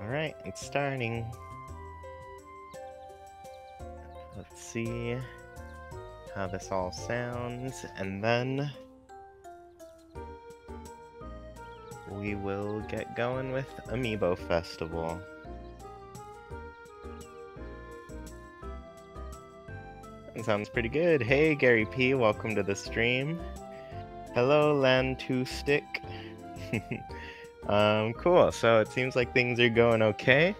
Alright, it's starting. Let's see how this all sounds, and then we will get going with Amiibo Festival. That sounds pretty good. Hey, Gary P, welcome to the stream. Hello, Land2Stick. Cool, so it seems like things are going okay.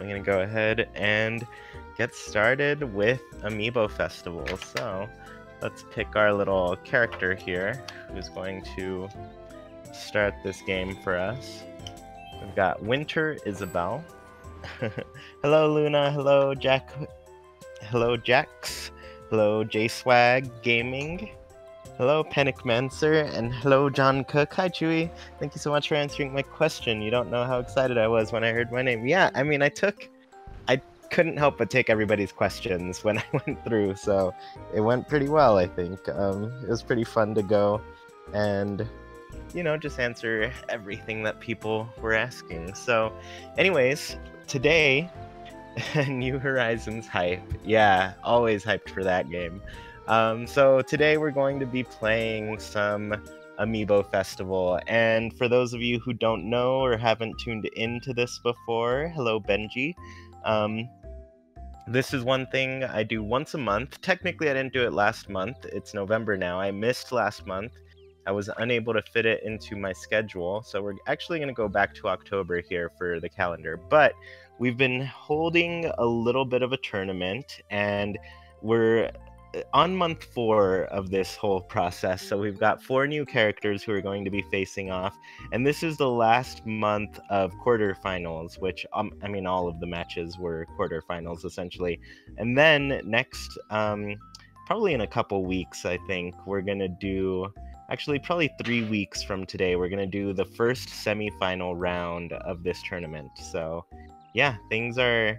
I'm gonna go ahead and get started with Amiibo Festival. So let's pick our little character here who's going to start this game for us. We've got Winter Isbaelle. Hello, Luna. Hello, Jack. Hello, Jax. Hello, J-Swag Gaming. Hello, Panicmancer, and hello, John Cook. Hi, Chewy. Thank you so much for answering my question. You don't know how excited I was when I heard my name. Yeah, I mean, I couldn't help but take everybody's questions when I went through, so it went pretty well, I think. It was pretty fun to go and, you know, just answer everything that people were asking. So, anyways, today, New Horizons hype. Yeah, always hyped for that game. So today we're going to be playing some Amiibo Festival, and for those of you who don't know or haven't tuned into this before, hello Benji. This is one thing I do once a month. Technically I didn't do it last month, it's November now. I missed last month. I was unable to fit it into my schedule, so we're actually going to go back to October here for the calendar. But we've been holding a little bit of a tournament, and we're on month 4 of this whole process, so we've got 4 new characters who are going to be facing off, and this is the last month of quarterfinals, which, I mean, all of the matches were quarterfinals, essentially. And then next, probably in a couple weeks, I think, we're gonna do, actually, probably 3 weeks from today, we're gonna do the first semi-final round of this tournament. So, yeah, things are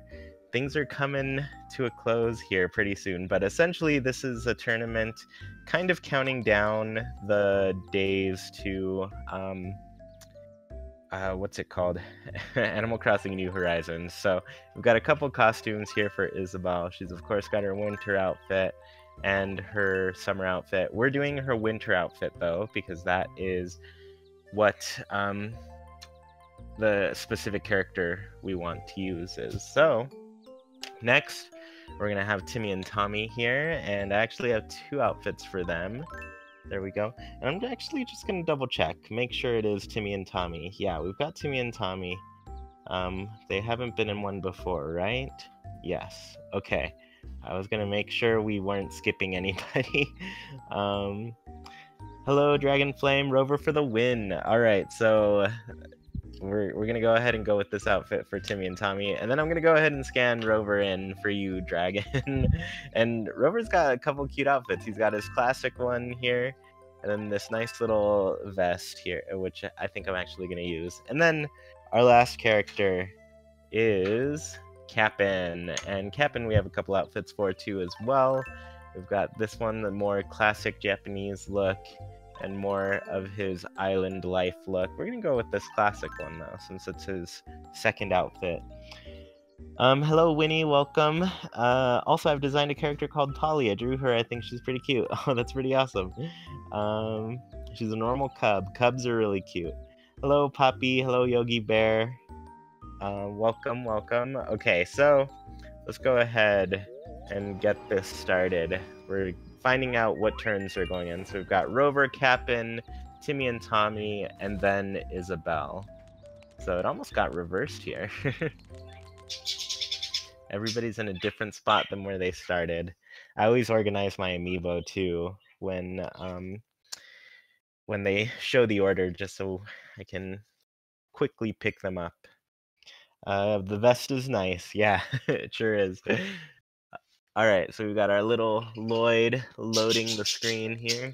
coming to a close here pretty soon, but essentially this is a tournament kind of counting down the days to what's it called? Animal Crossing New Horizons. So we've got a couple costumes here for Isbaelle. She's of course got her winter outfit and her summer outfit. We're doing her winter outfit though, because that is what the specific character we want to use is. So next, we're going to have Timmy&Tommy here, and I actually have 2 outfits for them. There we go. And I'm actually just going to double check, make sure it is Timmy&Tommy. Yeah, we've got Timmy&Tommy. They haven't been in one before, right? Yes. Okay. I was going to make sure we weren't skipping anybody. Hello, Dragonflame, Rover for the win. All right, so we're gonna go ahead and go with this outfit for Timmy&Tommy, and then I'm gonna go ahead and scan Rover in for you, Dragon. And Rover's got a couple cute outfits. He's got his classic one here, and then this nice little vest here, which I think I'm actually gonna use. And then our last character is Kapp'n, and Kapp'n we have a couple outfits for too as well. We've got this one, the more classic Japanese look, and more of his island life look. We're gonna go with this classic one though, since it's his second outfit. Hello Winnie, welcome. Also I've designed a character called Talia. I drew her, I think she's pretty cute. Oh, that's pretty awesome. She's a normal cub. Cubs are really cute. Hello Poppy, hello Yogi Bear. Welcome. Okay, so let's go ahead and get this started. We're finding out what turns are going in. So we've got Rover, Kapp'n, Timmy&Tommy, and then Isbaelle. So it almost got reversed here. Everybody's in a different spot than where they started. I always organize my amiibo too when they show the order, just so I can quickly pick them up. The vest is nice. Yeah, it sure is. Alright, so we've got our little Lloyd loading the screen here.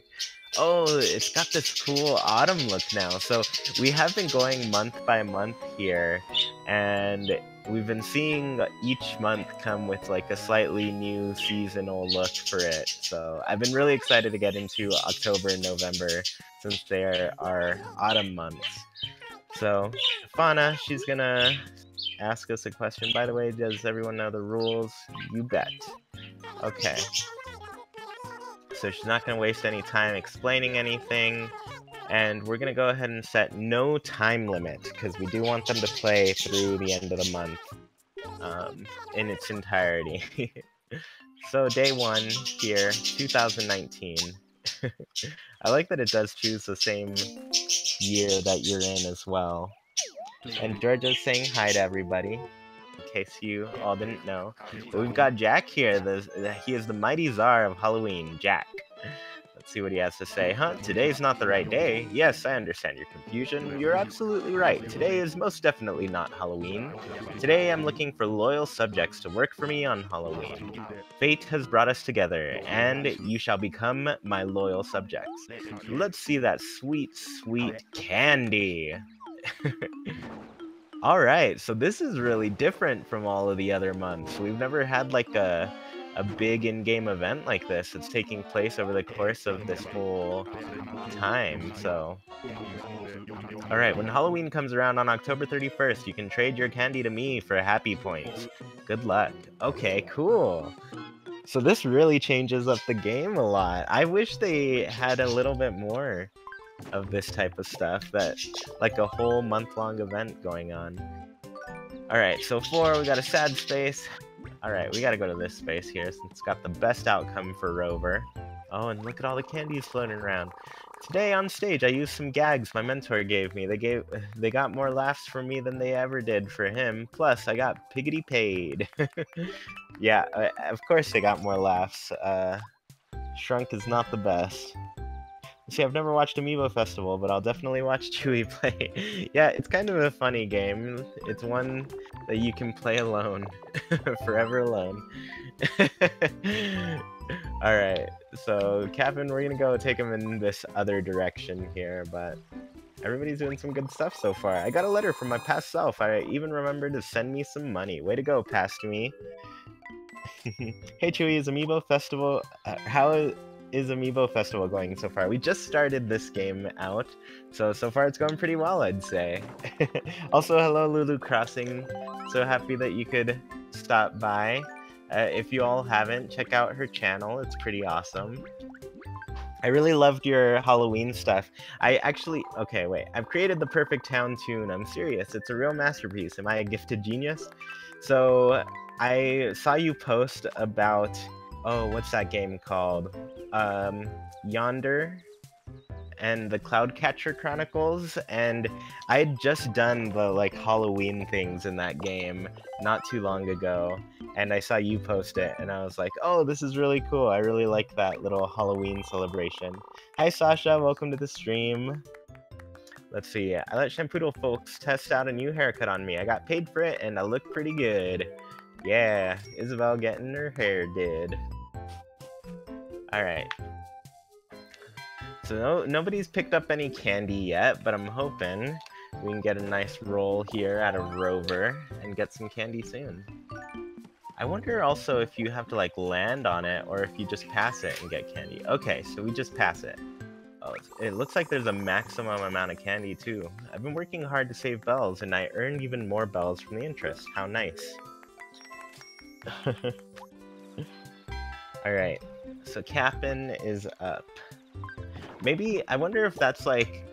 Oh, it's got this cool autumn look now. So we have been going month by month here, and we've been seeing each month come with like a slightly new seasonal look for it. So I've been really excited to get into October and November, since they are our autumn months. So, Fauna, she's gonna ask us a question. By the way, does everyone know the rules? You bet. Okay. So she's not gonna waste any time explaining anything. And we're gonna go ahead and set no time limit, because we do want them to play through the end of the month in its entirety. So day 1 here, 2019. I like that it does choose the same year that you're in as well. And Georgia's saying hi to everybody, in case you all didn't know. But we've got Jack here. He is the mighty czar of Halloween, Jack. Let's see what he has to say. Huh? Today's not the right day. Yes, I understand your confusion. You're absolutely right. Today is most definitely not Halloween. Today I'm looking for loyal subjects to work for me on Halloween. Fate has brought us together, and you shall become my loyal subjects. Let's see that sweet, sweet candy. Alright, so this is really different from all of the other months. We've never had like a big in-game event like this. It's taking place over the course of this whole time, so... Alright, when Halloween comes around on October 31st, you can trade your candy to me for happy points. Good luck. Okay, cool. So this really changes up the game a lot. I wish they had a little bit more of this type of stuff, that like a whole month-long event going on. Alright, so 4, we got a sad space. Alright, we gotta go to this space here, since it's got the best outcome for Rover. Oh, and look at all the candies floating around. Today on stage, I used some gags my mentor gave me. They got more laughs from me than they ever did for him. Plus, I got piggity paid. Yeah, of course they got more laughs. Shrunk is not the best. See, I've never watched Amiibo Festival, but I'll definitely watch Chewy play. Yeah, it's kind of a funny game. It's one that you can play alone. Forever alone. Alright, so Kapp'n, we're gonna go take him in this other direction here, but everybody's doing some good stuff so far. I got a letter from my past self. I even remembered to send me some money. Way to go, past me. Hey Chewy, is Amiibo Festival... how is Amiibo Festival going so far? We just started this game out, so far it's going pretty well, I'd say. Also, hello Lulu Crossing. So happy that you could stop by. If you all haven't, check out her channel. It's pretty awesome. I really loved your Halloween stuff. I actually... Okay, wait. I've created the perfect town tune. I'm serious. It's a real masterpiece. Am I a gifted genius? So, I saw you post about... Oh, what's that game called? Yonder and the Cloudcatcher Chronicles, and I had just done the like Halloween things in that game not too long ago, and I saw you post it, and I was like, oh, this is really cool. I really like that little Halloween celebration. Hi Sasha, welcome to the stream. Let's see, I let Shampoodle folks test out a new haircut on me. I got paid for it, and I look pretty good. Yeah, Isbaelle getting her hair did. Alright. So nobody's picked up any candy yet, but I'm hoping we can get a nice roll here out of Rover and get some candy soon. I wonder also if you have to like land on it or if you just pass it and get candy. Okay, so we just pass it. Oh, it looks like there's a maximum amount of candy too. I've been working hard to save bells and I earned even more bells from the interest. How nice. Alright, so Kapp'n is up. Maybe, I wonder if that's like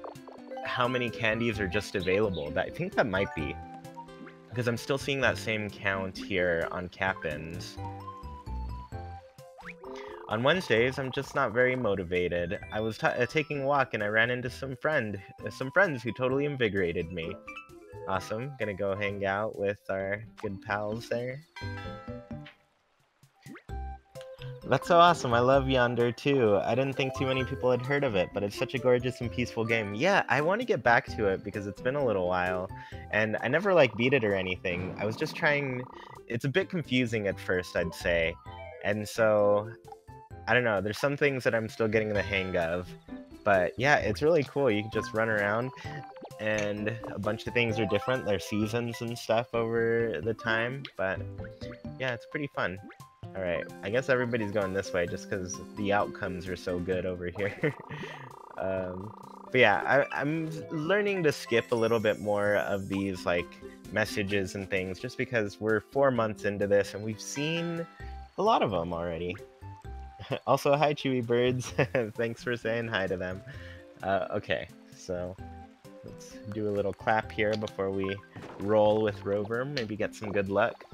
how many candies are just available. I think that might be. Because I'm still seeing that same count here on Kapp'n's. On Wednesdays, I'm just not very motivated. I was taking a walk and I ran into some friends who totally invigorated me. Awesome, gonna go hang out with our good pals there. That's so awesome, I love Yonder too. I didn't think too many people had heard of it, but it's such a gorgeous and peaceful game. Yeah, I want to get back to it because it's been a little while, and I never like beat it or anything. I was just trying... It's a bit confusing at first, I'd say, and so... I don't know, there's some things that I'm still getting the hang of, but yeah, it's really cool. You can just run around, and a bunch of things are different. There's seasons and stuff over the time, but yeah, it's pretty fun. Alright, I guess everybody's going this way just because the outcomes are so good over here. But yeah, I'm learning to skip a little bit more of these like messages and things just because we're 4 months into this and we've seen a lot of them already. Also, hi Chewy Birds. Thanks for saying hi to them. Okay, so let's do a little clap here before we roll with Rover. Maybe get some good luck.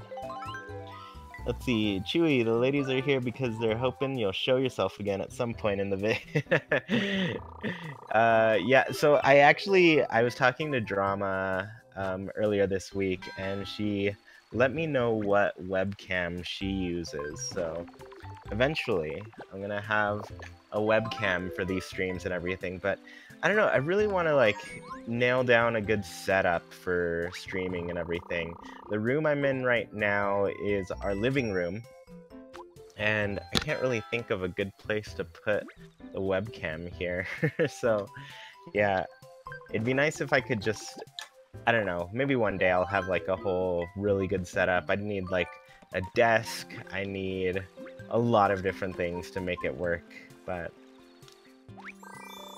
Let's see, Chewy, the ladies are here because they're hoping you'll show yourself again at some point in the video. Yeah, so I was talking to Drama earlier this week, and she let me know what webcam she uses. So eventually, I'm gonna have a webcam for these streams and everything, but I don't know, I really want to like nail down a good setup for streaming and everything. The room I'm in right now is our living room, and I can't really think of a good place to put the webcam here. So yeah, it'd be nice if I could just, I don't know, maybe one day I'll have like a whole really good setup. I'd need like a desk, I need a lot of different things to make it work, but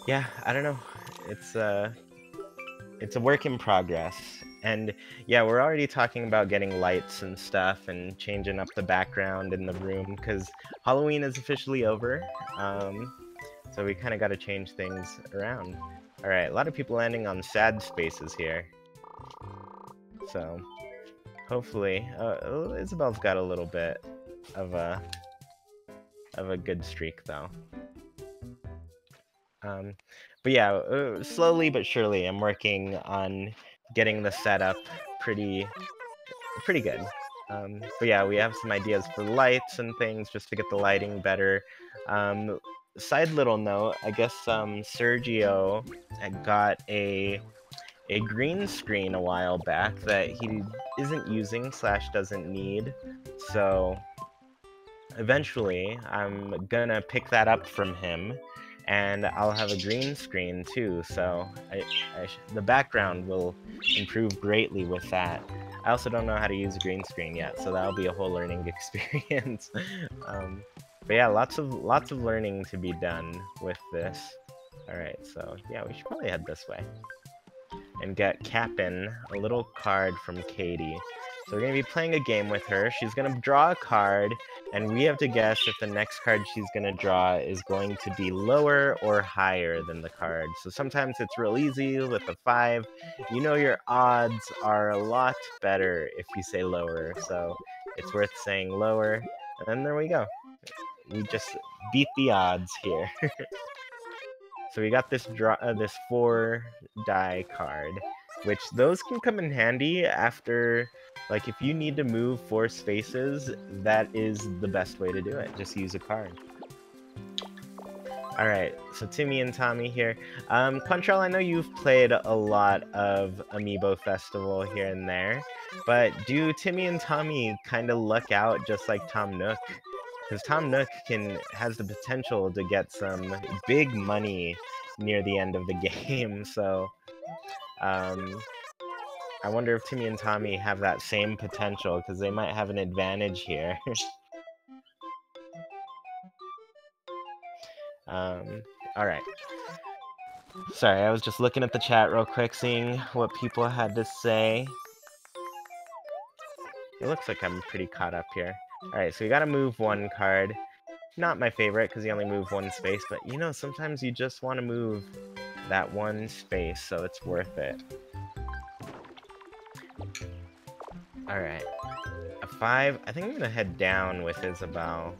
yeah, I don't know. It's a work in progress. And yeah, we're already talking about getting lights and stuff and changing up the background in the room because Halloween is officially over. So we kind of got to change things around. All right, a lot of people landing on sad spaces here. So hopefully, Isabelle's got a little bit of a good streak though. But yeah, slowly but surely, I'm working on getting the setup pretty good. But yeah, we have some ideas for lights and things just to get the lighting better. Side little note, I guess Sergio had got a green screen a while back that he isn't using / doesn't need. So eventually, I'm gonna pick that up from him, and I'll have a green screen too, so the background will improve greatly with that. I also don't know how to use a green screen yet, so that'll be a whole learning experience. But yeah, lots of learning to be done with this. Alright, so yeah, we should probably head this way. And get Kapp'n a little card from Katie. So we're going to be playing a game with her. She's going to draw a card, and we have to guess if the next card she's going to draw is going to be lower or higher than the card. So sometimes it's real easy with a 5. You know your odds are a lot better if you say lower, so it's worth saying lower. And then there we go. We just beat the odds here. So we got this 4 die card, which those can come in handy after, like, if you need to move 4 spaces, that is the best way to do it. Just use a card. Alright, so Timmy&Tommy here. Quantrell, I know you've played a lot of Amiibo Festival here and there, but do Timmy&Tommy kind of luck out just like Tom Nook? Because Tom Nook has the potential to get some big money near the end of the game, so I wonder if Timmy&Tommy have that same potential, because they might have an advantage here. Alright. Sorry, I was just looking at the chat real quick, seeing what people had to say. It looks like I'm pretty caught up here. Alright, so we gotta move 1 card. Not my favorite, because you only move 1 space, but you know, sometimes you just want to move that 1 space, so it's worth it. Alright. A 5. I think I'm gonna head down with Isabelle.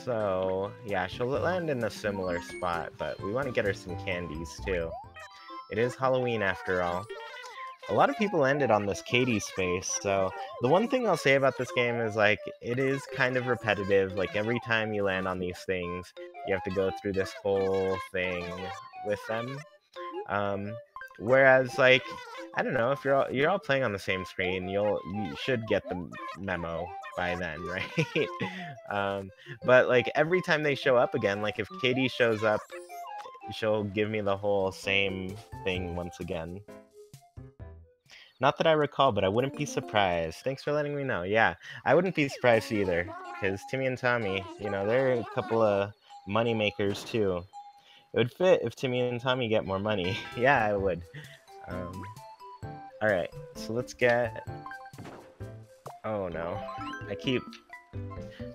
So, yeah, she'll land in a similar spot, but we want to get her some candies, too. It is Halloween, after all. A lot of people landed on this Katie space, so the one thing I'll say about this game is, like, it is kind of repetitive. Like, every time you land on these things, you have to go through this whole thing with them. Whereas, like, I don't know, if you're all playing on the same screen, you should get the memo by then, right? But, like, every time they show up again, like, if Katie shows up, she'll give me the whole same thing once again. Not that I recall, but I wouldn't be surprised. Thanks for letting me know. Yeah, I wouldn't be surprised either, because Timmy&Tommy, you know, they're a couple of money makers too. It would fit if Timmy and Tommy get more money. Yeah, it would. Alright, so let's get... Oh no.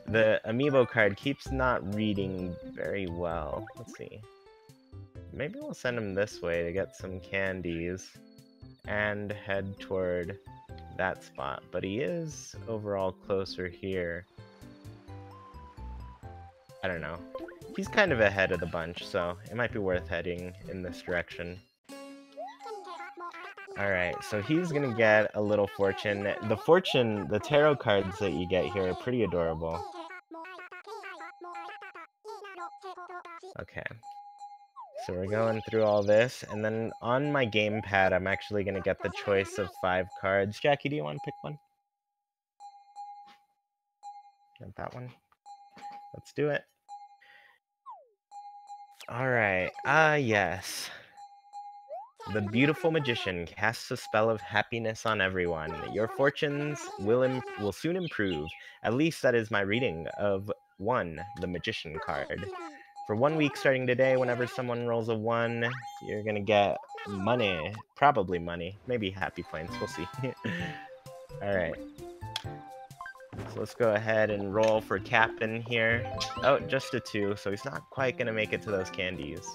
The amiibo card keeps not reading very well. Let's see. Maybe we'll send him this way to get some candies and head toward that spot. But he is overall closer here. I don't know. He's kind of ahead of the bunch, so it might be worth heading in this direction. Alright, so he's gonna get a little fortune. The tarot cards that you get here are pretty adorable. Okay. So we're going through all this, and then on my gamepad, I'm actually gonna get the choice of 5 cards. Jackie, do you want to pick one? Get that one. Let's do it. Alright, yes. The beautiful magician casts a spell of happiness on everyone. Your fortunes will soon improve. At least that is my reading of 1, the magician card. For 1 week starting today, whenever someone rolls a 1, you're gonna get money. Probably money. Maybe happy points. We'll see. Alright. So let's go ahead and roll for Kapp'n here. Oh, just a 2, so he's not quite gonna make it to those candies.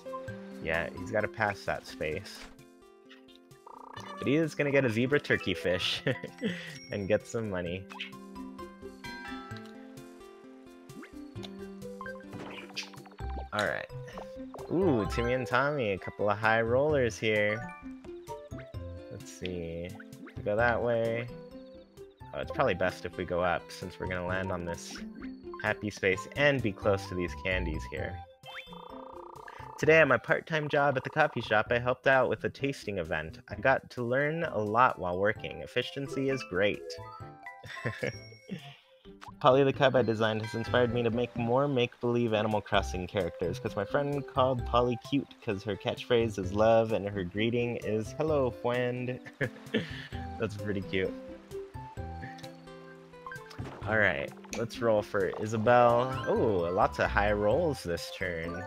Yeah, he's gotta pass that space. But he is gonna get a zebra turkey fish and get some money. Alright. Ooh, Timmy and Tommy, a couple of high rollers here. Let's see. Go that way. Oh, it's probably best if we go up, since we're gonna land on this happy space and be close to these candies here. Today at my part-time job at the coffee shop, I helped out with a tasting event. I got to learn a lot while working. Efficiency is great. Polly the cub I designed has inspired me to make more make-believe Animal Crossing characters, because my friend called Polly cute because her catchphrase is love and her greeting is hello, friend. That's pretty cute. Alright, let's roll for Isbaelle. Oh, lots of high rolls this turn.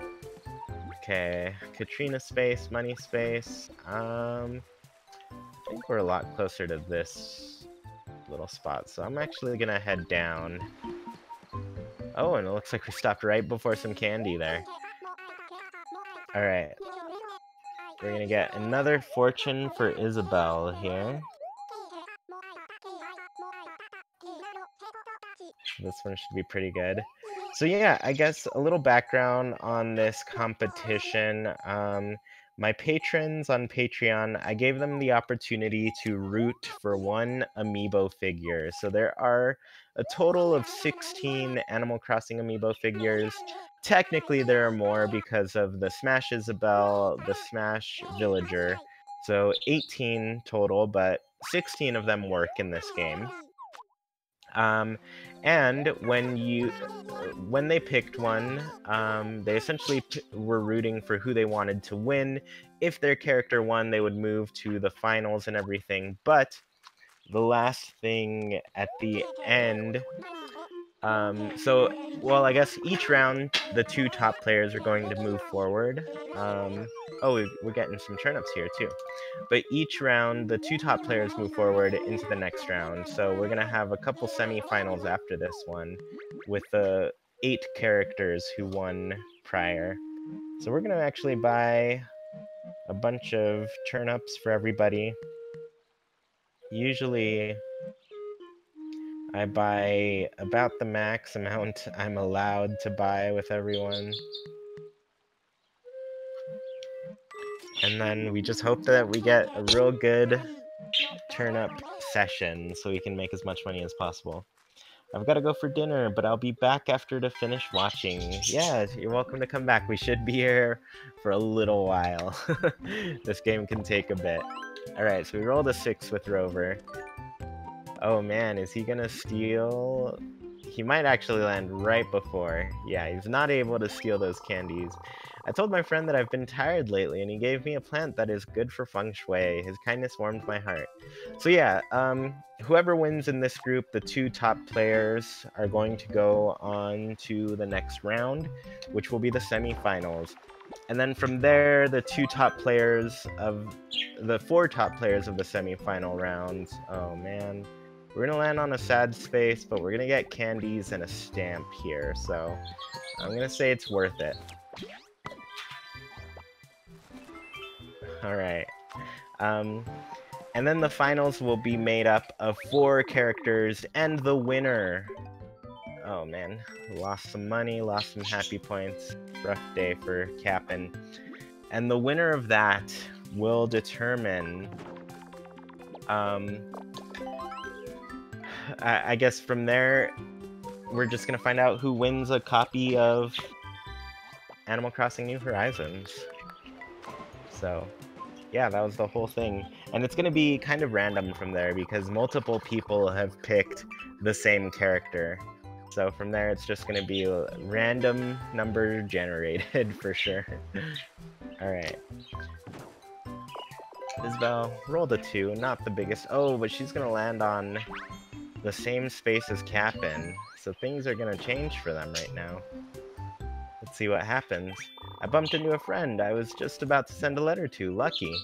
Okay, Katrina space, money space. I think we're a lot closer to this little spot, so I'm actually gonna head down. Oh, and it looks like we stopped right before some candy there. Alright. We're gonna get another fortune for Isbaelle here. This one should be pretty good. So yeah, I guess a little background on this competition. My patrons on Patreon, I gave them the opportunity to root for 1 amiibo figure. So there are a total of 16 Animal Crossing amiibo figures. Technically, there are more because of the Smash Isbaelle, the Smash Villager. So 18 total, but 16 of them work in this game. And when they picked one, they essentially were rooting for who they wanted to win. If their character won, they would move to the finals and everything. But the last thing at the end, well, I guess each round, the 2 top players are going to move forward. Oh, we're getting some turnips here, too. But each round, the 2 top players move forward into the next round. So we're going to have a couple semifinals after this one with the 8 characters who won prior. So we're going to actually buy a bunch of turnips for everybody. Usually, I buy about the max amount I'm allowed to buy with everyone. And then we just hope that we get a real good turnip session so we can make as much money as possible. I've got to go for dinner, but I'll be back after to finish watching. Yeah, you're welcome to come back. We should be here for a little while. This game can take a bit. Alright, so we rolled a 6 with Rover. Oh man, is he gonna steal? He might actually land right before. Yeah, he's not able to steal those candies. I told my friend that I've been tired lately, and he gave me a plant that is good for feng shui. His kindness warmed my heart. So yeah, whoever wins in this group, the 2 top players are going to go on to the next round, which will be the semifinals. And then from there, the four top players of the semifinal rounds. Oh man, we're gonna land on a sad space, but we're gonna get candies and a stamp here. So I'm gonna say it's worth it. All right. And then the finals will be made up of 4 characters and the winner. Oh man, lost some money, lost some happy points. Rough day for Kapp'n. And the winner of that will determine, I guess from there, we're just gonna find out who wins a copy of Animal Crossing New Horizons. So, yeah, that was the whole thing. And it's gonna be kind of random from there because multiple people have picked the same character. So from there, it's just gonna be a random number generated for sure. Alright. Isbaelle, rolled a 2, not the biggest. Oh, but she's gonna land on the same space as Kapp'n. So things are gonna change for them right now. Let's see what happens. I bumped into a friend I was just about to send a letter to. Lucky.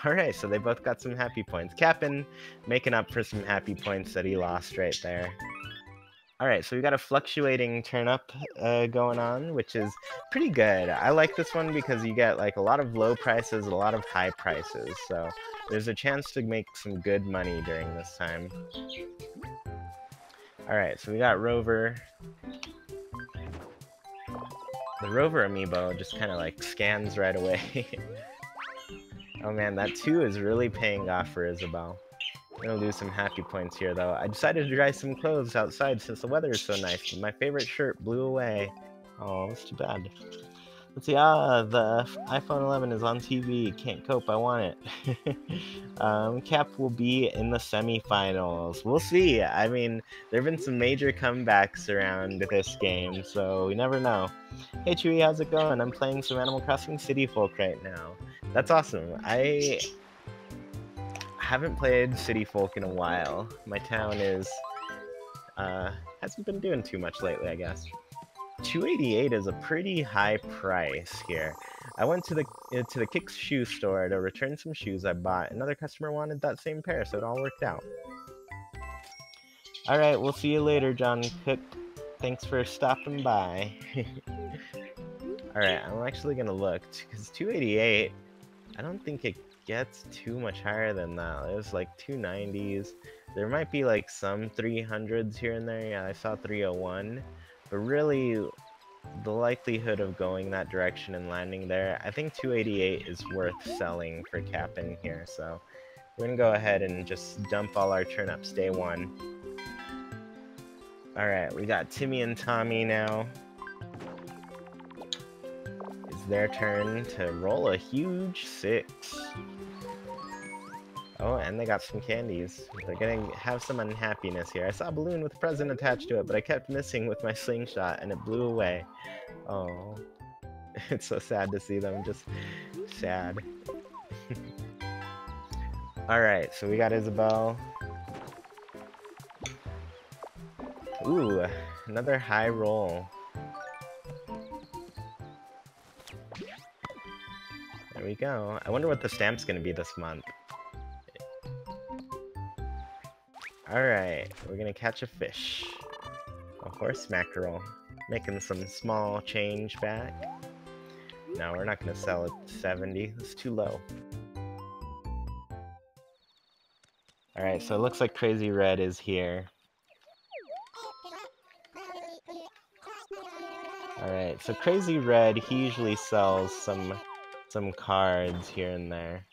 Alright, so they both got some happy points. Kapp'n making up for some happy points that he lost right there. Alright, so we got a fluctuating turnip going on, which is pretty good. I like this one because you get like a lot of low prices, a lot of high prices, so there's a chance to make some good money during this time. Alright, so we got Rover. The Rover amiibo just kind of like scans right away. Oh man, that 2 is really paying off for Isbaelle. I'm gonna lose some happy points here, though. I decided to dry some clothes outside since the weather is so nice, but my favorite shirt blew away. Oh, that's too bad. Let's see. The iPhone 11 is on TV. Can't cope. I want it. Cap will be in the semifinals. We'll see. I mean, there have been some major comebacks around this game, so we never know. Hey, Chewy, how's it going? I'm playing some Animal Crossing City Folk right now. That's awesome. I haven't played City Folk in a while. My town is hasn't been doing too much lately, I guess. 288 is a pretty high price here. I went to the Kicks shoe store to return some shoes I bought. Another customer wanted that same pair, so it all worked out. All right, we'll see you later, John Cook. Thanks for stopping by. All right, I'm actually gonna look because 288. I don't think it gets too much higher than that. It was like 290s. There might be like some 300s here and there. Yeah, I saw 301. But really, the likelihood of going that direction and landing there, I think 288 is worth selling for Kapp'n here. So we're gonna go ahead and just dump all our turnips day 1. Alright, we got Timmy and Tommy now. It's their turn to roll a huge 6. Oh, and they got some candies. They're gonna have some unhappiness here. I saw a balloon with a present attached to it, but I kept missing with my slingshot, and it blew away. Oh, it's so sad to see them just sad. Alright, so we got Isbaelle. Ooh, another high roll. There we go. I wonder what the stamp's gonna be this month. Alright, we're gonna catch a fish. A horse mackerel. Making some small change back. No, we're not gonna sell it 70. It's too low. Alright, so it looks like Crazy Red is here. Alright, so Crazy Red, he usually sells some cards here and there.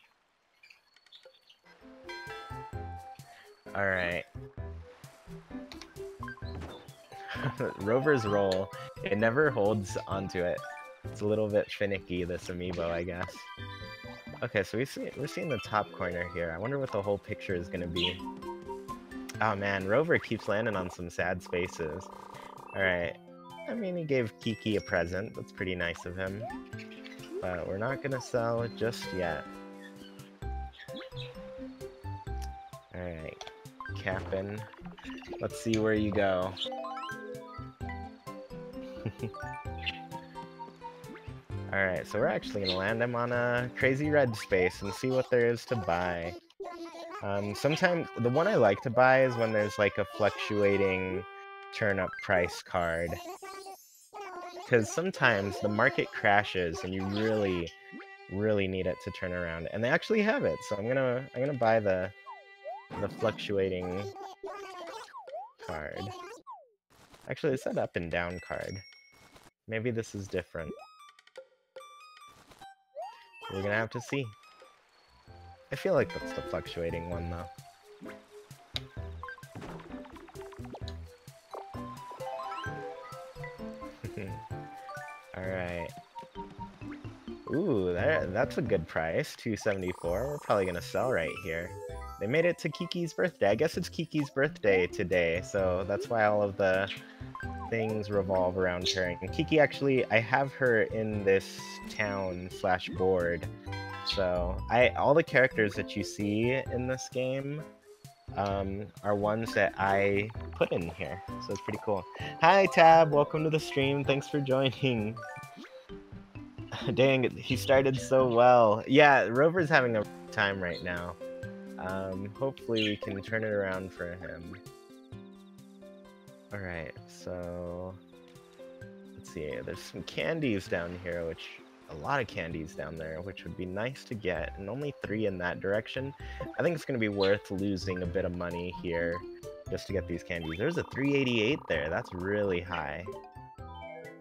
Alright. Rover's roll. It never holds onto it. It's a little bit finicky, this amiibo, I guess. Okay, so we're seeing the top corner here. I wonder what the whole picture is gonna be. Oh man, Rover keeps landing on some sad spaces. Alright. I mean, he gave Kiki a present. That's pretty nice of him. But we're not gonna sell it just yet. Alright. Kapp'n. Let's see where you go. Alright, so we're actually gonna land him on a crazy red space and see what there is to buy. Sometimes the one I like to buy is when there's like a fluctuating turn-up price card. Because sometimes the market crashes and you really need it to turn around. And they actually have it, so I'm gonna buy the fluctuating card. Actually, it said up and down card. Maybe this is different. We're gonna have to see. I feel like that's the fluctuating one, though. Alright. Ooh, that's a good price, $2.74. We're probably gonna sell right here. They made it to Kiki's birthday. I guess it's Kiki's birthday today, so that's why all of the things revolve around her. And Kiki, actually, I have her in this town/board. So all the characters that you see in this game are ones that I put in here. So it's pretty cool. Hi, Tab. Welcome to the stream. Thanks for joining. Dang, he started so well. Yeah, Rover's having a time right now. Hopefully we can turn it around for him. Alright, so let's see. There's some candies down here, a lot of candies down there, which would be nice to get, and only 3 in that direction. I think it's going to be worth losing a bit of money here just to get these candies. There's a 388 there. That's really high.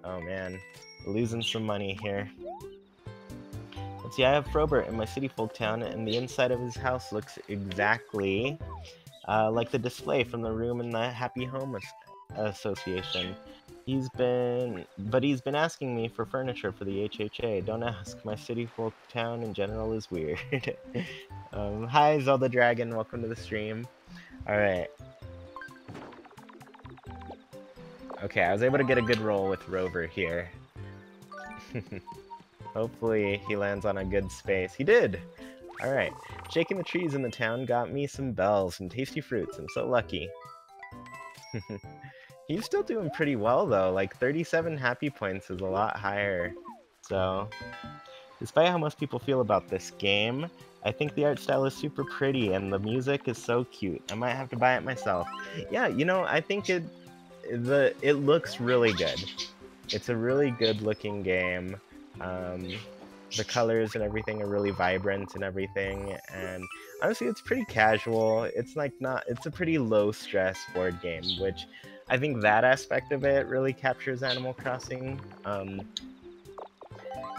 Oh man, losing some money here. Let's see, I have Frobert in my city folk town, and the inside of his house looks exactly like the display from the room in the Happy Home Association. He's been asking me for furniture for the HHA. Don't ask, my city folk town in general is weird. Hi, Zelda Dragon, welcome to the stream. Alright. Okay, I was able to get a good roll with Rover here. Hopefully he lands on a good space. He did! Alright. Shaking the trees in the town got me some bells and tasty fruits. I'm so lucky. He's still doing pretty well, though. Like, 37 happy points is a lot higher. So, despite how most people feel about this game, I think the art style is super pretty and the music is so cute. I might have to buy it myself. Yeah, you know, I think it looks really good. It's a really good-looking game. The colors and everything are really vibrant and everything, and honestly, it's pretty casual. It's like it's a pretty low-stress board game, which I think that aspect of it really captures Animal Crossing.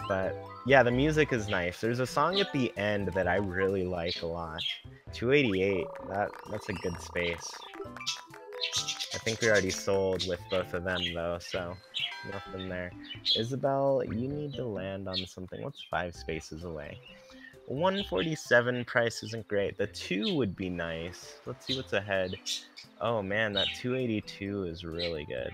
But yeah, the music is nice. There's a song at the end that I really like a lot. 288, that's a good space. I think we already sold with both of them though, so nothing there. Isbaelle, you need to land on something. What's 5 spaces away? 147 price isn't great. The 2 would be nice. Let's see what's ahead. Oh man, that 282 is really good.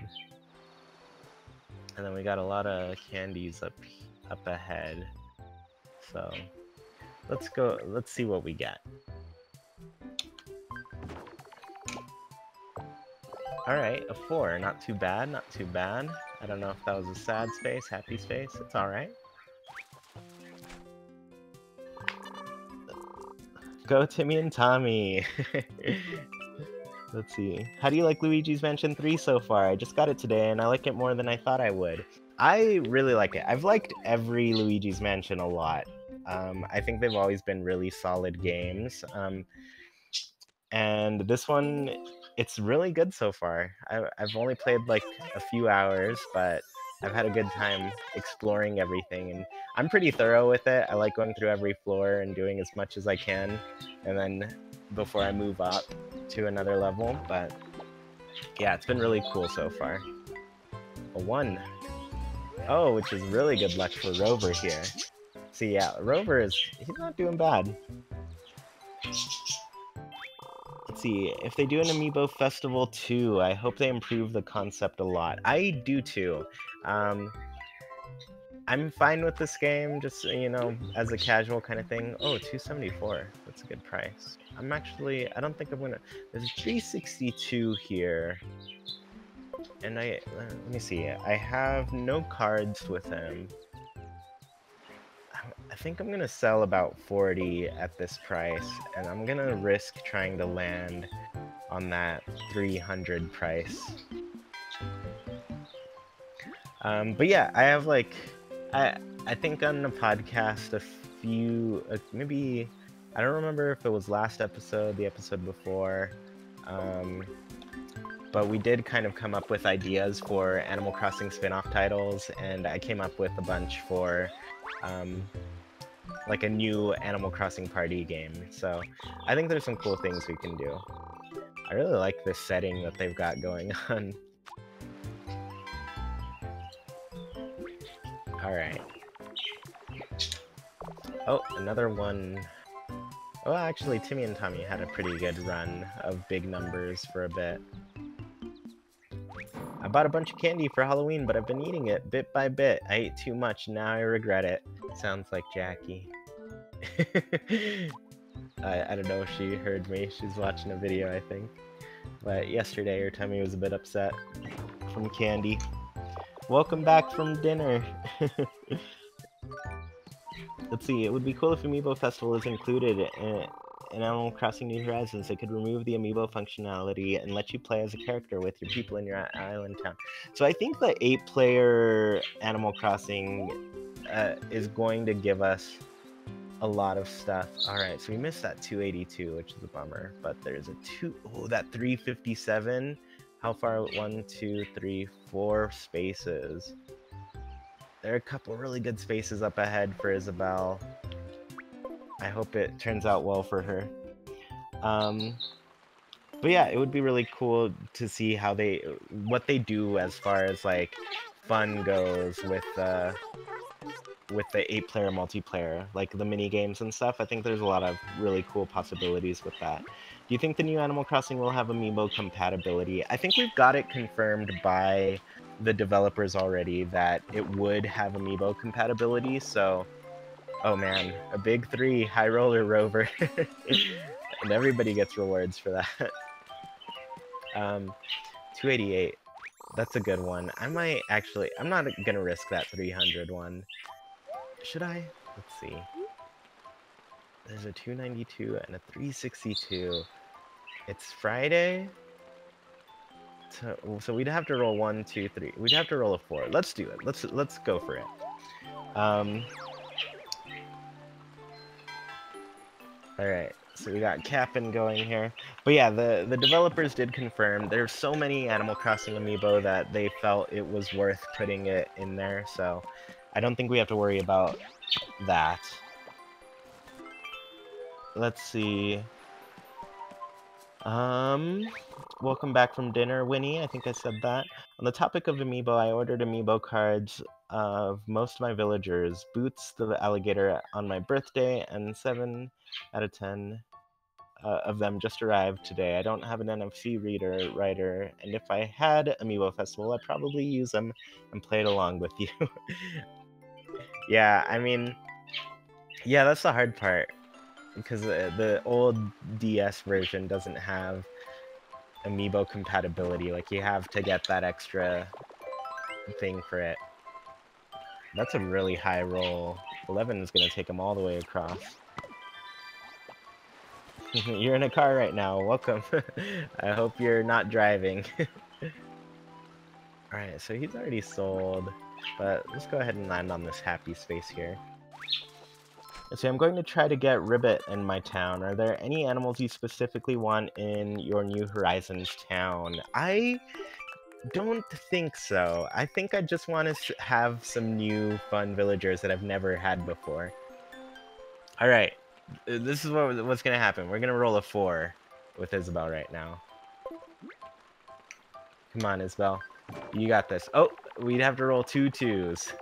And then we got a lot of candies up ahead. So let's see what we get. Alright, a 4. Not too bad, not too bad. I don't know if that was a sad space, happy space. It's alright. Go Timmy and Tommy! Let's see. How do you like Luigi's Mansion 3 so far? I just got it today and I like it more than I thought I would. I really like it. I've liked every Luigi's Mansion a lot. I think they've always been really solid games. And this one, it's really good so far. I've only played like a few hours, but I've had a good time exploring everything, and I'm pretty thorough with it. I like going through every floor and doing as much as I can, and then before I move up to another level. But yeah, it's been really cool so far. A 1. Oh, which is really good luck for Rover here. See, yeah, Rover he's not doing bad. Let's see, if they do an Amiibo Festival 2, I hope they improve the concept a lot. I do too. I'm fine with this game, just, you know, as a casual kind of thing. Oh, 274. That's a good price. I don't think I'm gonna... There's 362 here. And let me see, I have no cards with him. I think I'm gonna sell about 40 at this price, and I'm gonna risk trying to land on that 300 price. But yeah, I have like, I think on the podcast a few, maybe, I don't remember if it was last episode, the episode before, but we did kind of come up with ideas for Animal Crossing spin-off titles, and I came up with a bunch for like a new Animal Crossing party game. So I think there's some cool things we can do. I really like this setting that they've got going on. Alright. Oh, another one. Oh, actually, Timmy and Tommy had a pretty good run of big numbers for a bit. I bought a bunch of candy for Halloween, but I've been eating it bit by bit. I ate too much, and now I regret it. Sounds like Jackie. I don't know if she heard me. She's watching a video, I think. But yesterday, her tummy was a bit upset from candy. Welcome back from dinner. Let's see, it would be cool if Amiibo Festival is included in Animal Crossing New Horizons. It could remove the Amiibo functionality and let you play as a character with your people in your island town. So I think the 8-player Animal Crossing is going to give us a lot of stuff. Alright, so we missed that 282, which is a bummer. But there's a that 357. How far? 1, 2, 3, 4 spaces. There are a couple really good spaces up ahead for Isbaelle. I hope it turns out well for her. But yeah, it would be really cool to see how what they do as far as like fun goes with the 8-player multiplayer, like the mini games and stuff. I think there's a lot of really cool possibilities with that. Do you think the new Animal Crossing will have Amiibo compatibility? I think we've got it confirmed by the developers already that it would have Amiibo compatibility, so... Oh man, a big 3, high roller Rover. And everybody gets rewards for that. 288. That's a good one. I might actually... I'm not gonna risk that 300 one. Should I? Let's see. There's a 292 and a 362. It's Friday? So we'd have to roll 1, 2, 3. We'd have to roll a 4. Let's do it. Let's go for it. Alright, so we got Kapp'n going here. But yeah, the developers did confirm there's so many Animal Crossing Amiibo that they felt it was worth putting it in there, so I don't think we have to worry about that. Let's see. Welcome back from dinner, Winnie. I think I said that. On the topic of Amiibo, I ordered Amiibo cards of most of my villagers. Boots the alligator on my birthday, and 7 out of 10 of them just arrived today. I don't have an NFC writer, and if I had Amiibo Festival, I'd probably use them and play it along with you. Yeah, I mean, yeah, that's the hard part. Because the old DS version doesn't have Amiibo compatibility. Like, you have to get that extra thing for it. That's a really high roll. 11 is going to take him all the way across. You're in a car right now. Welcome. I hope you're not driving. Alright, so he's already sold. But let's go ahead and land on this happy space here. So I'm going to try to get Ribbit in my town. Are there any animals you specifically want in your New Horizons town? I don't think so. I think I just want to have some new fun villagers that I've never had before. Alright, this is what's going to happen. We're going to roll a 4 with Isbaelle right now. Come on, Isbaelle. You got this. Oh, we'd have to roll 2 2s.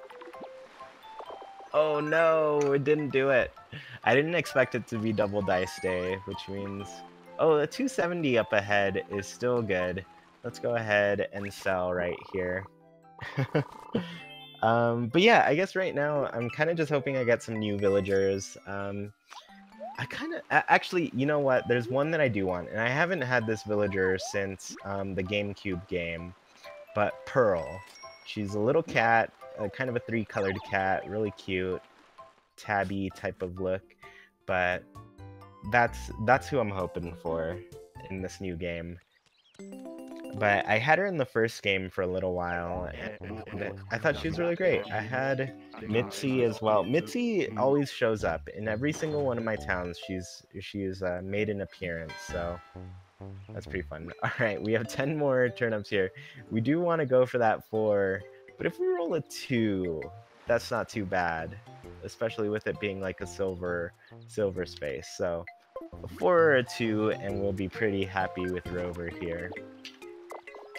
Oh no, it didn't do it. I didn't expect it to be double dice day, which means... Oh, the 270 up ahead is still good. Let's go ahead and sell right here. But yeah, I guess right now I'm kind of just hoping I get some new villagers. Actually, you know what? There's one that I do want, and I haven't had this villager since the GameCube game, but Pearl. She's a little cat. Kind of a 3-colored cat, really cute. tabby type of look, but that's who I'm hoping for in this new game. But I had her in the first game for a little while, and I thought she was really great. I had Mitzi as well. Mitzi always shows up in every single one of my towns. She's made an appearance, so that's pretty fun. All right, we have 10 more turnips here. We do want to go for that 4, but if we roll a 2, that's not too bad, especially with it being like a silver space. So a 4 or a 2, and we'll be pretty happy with Rover here.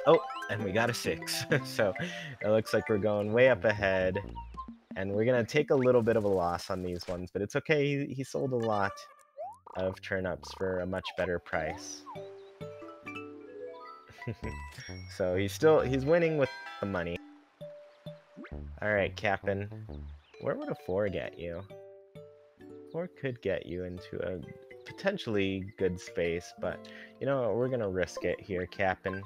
Oh, and we got a 6. So it looks like we're going way up ahead. And we're going to take a little bit of a loss on these ones, but it's okay. He sold a lot of turnips for a much better price. So he's winning with the money. Alright, Kapp'n. Where would a 4 get you? 4 could get you into a potentially good space, but you know what? We're going to risk it here, Kapp'n.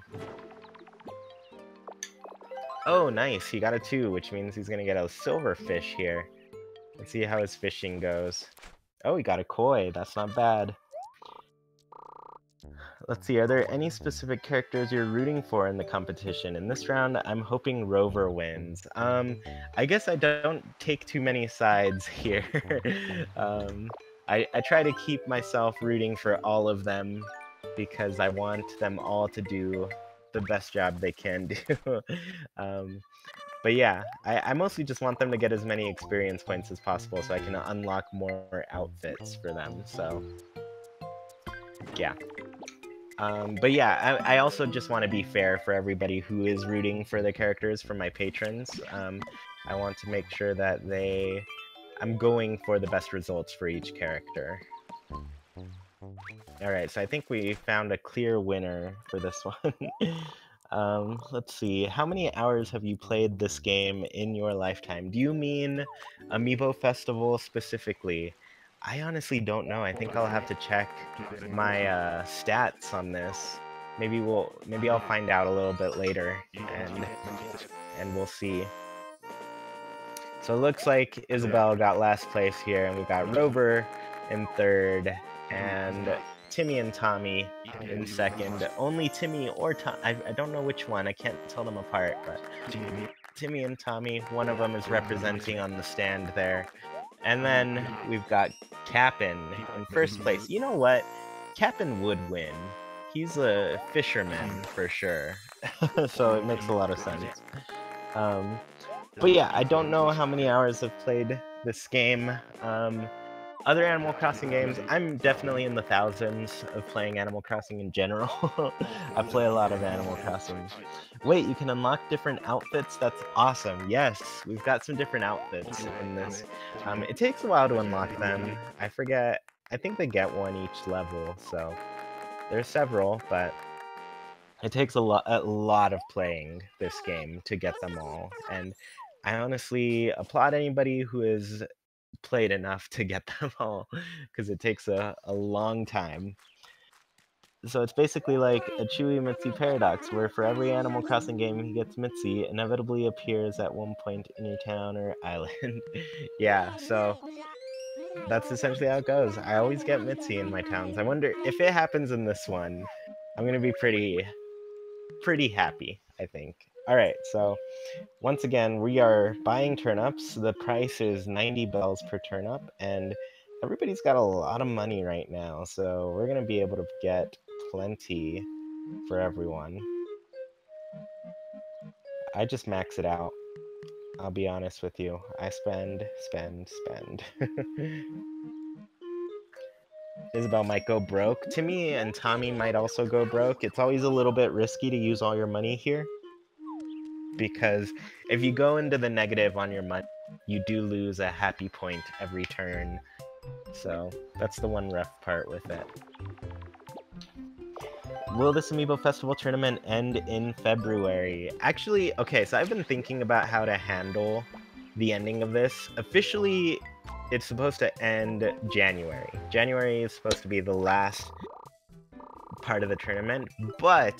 Oh, nice. He got a 2, which means he's going to get a silver fish here. Let's see how his fishing goes. Oh, he got a koi. That's not bad. Let's see. Are there any specific characters you're rooting for in the competition? In this round, I'm hoping Rover wins. I guess I don't take too many sides here. I try to keep myself rooting for all of them because I want them all to do the best job they can do. But yeah, I mostly just want them to get as many experience points as possible so I can unlock more outfits for them, so yeah. But yeah, I also just want to be fair for everybody who is rooting for the characters, for my patrons. I want to make sure that I'm going for the best results for each character. Alright, so I think we found a clear winner for this one. Let's see. How many hours have you played this game in your lifetime? Do you mean Amiibo Festival specifically? I honestly don't know. I think I'll have to check my stats on this. Maybe I'll find out a little bit later, and we'll see. So it looks like Isbaelle got last place here, and we got Rover in 3rd, and Timmy&Tommy in 2nd. Only Timmy or Tom. I don't know which one. I can't tell them apart, but Timmy&Tommy, one of them is representing on the stand there. And then we've got Kapp'n in 1st place. You know what? Kapp'n would win. He's a fisherman for sure. So it makes a lot of sense. But yeah, I don't know how many hours I've played this game. Other Animal Crossing games, I'm definitely in the thousands of playing Animal Crossing in general. I play a lot of Animal Crossing. Wait, you can unlock different outfits? That's awesome. Yes, we've got some different outfits in this. It takes a while to unlock them. I forget. I think they get one each level, so there's several, but it takes a lot of playing this game to get them all. And I honestly applaud anybody who has played enough to get them all, because it takes a long time. So it's basically like a Chewy Mitzi paradox, where for every Animal Crossing game he gets Mitzi, inevitably appears at one point in your town or island. Yeah, so that's essentially how it goes. I always get Mitzi in my towns. I wonder if it happens in this one. I'm gonna be pretty happy, I think. Alright, so once again, we are buying turnips. The price is 90 bells per turnip, and everybody's got a lot of money right now, so we're going to be able to get plenty for everyone. I just max it out. I'll be honest with you. I spend. Isbaelle might go broke. Timmy&Tommy might also go broke. It's always a little bit risky to use all your money here, because if you go into the negative on your money, you do lose a happy point every turn. So that's the one rough part with it. Will this Amiibo Festival tournament end in February? Actually, okay, so I've been thinking about how to handle the ending of this. Officially, it's supposed to end January. January is supposed to be the last part of the tournament, but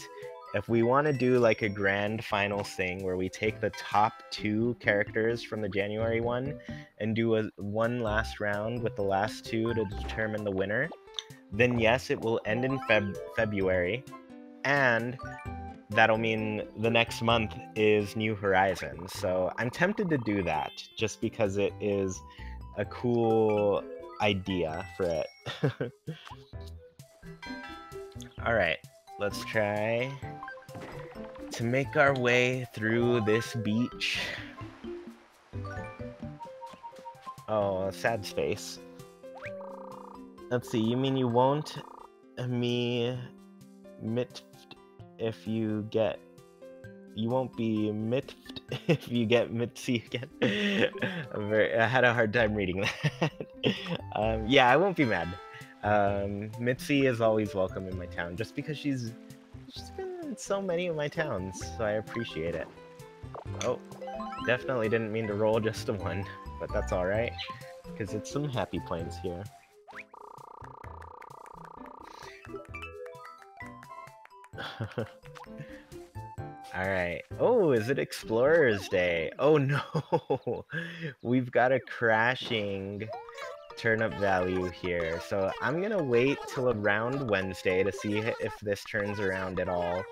if we want to do like a grand final thing where we take the top 2 characters from the January one and do one last round with the last 2 to determine the winner, then yes, it will end in February, and that'll mean the next month is New Horizons. So I'm tempted to do that just because it is a cool idea for it. All right, let's try to make our way through this beach. Oh, a sad space. Let's see, you mean you won't me mit if you get... You won't be mitfed if you get Mitzi again. I had a hard time reading that. Yeah, I won't be mad. Mitzi is always welcome in my town, just because she's been in so many of my towns, so I appreciate it. Oh, definitely didn't mean to roll just a 1, but that's alright, because it's some happy points here. Alright. Oh, is it Explorer's Day? Oh no! We've got a crashing turnip value here. So I'm gonna wait till around Wednesday to see if this turns around at all.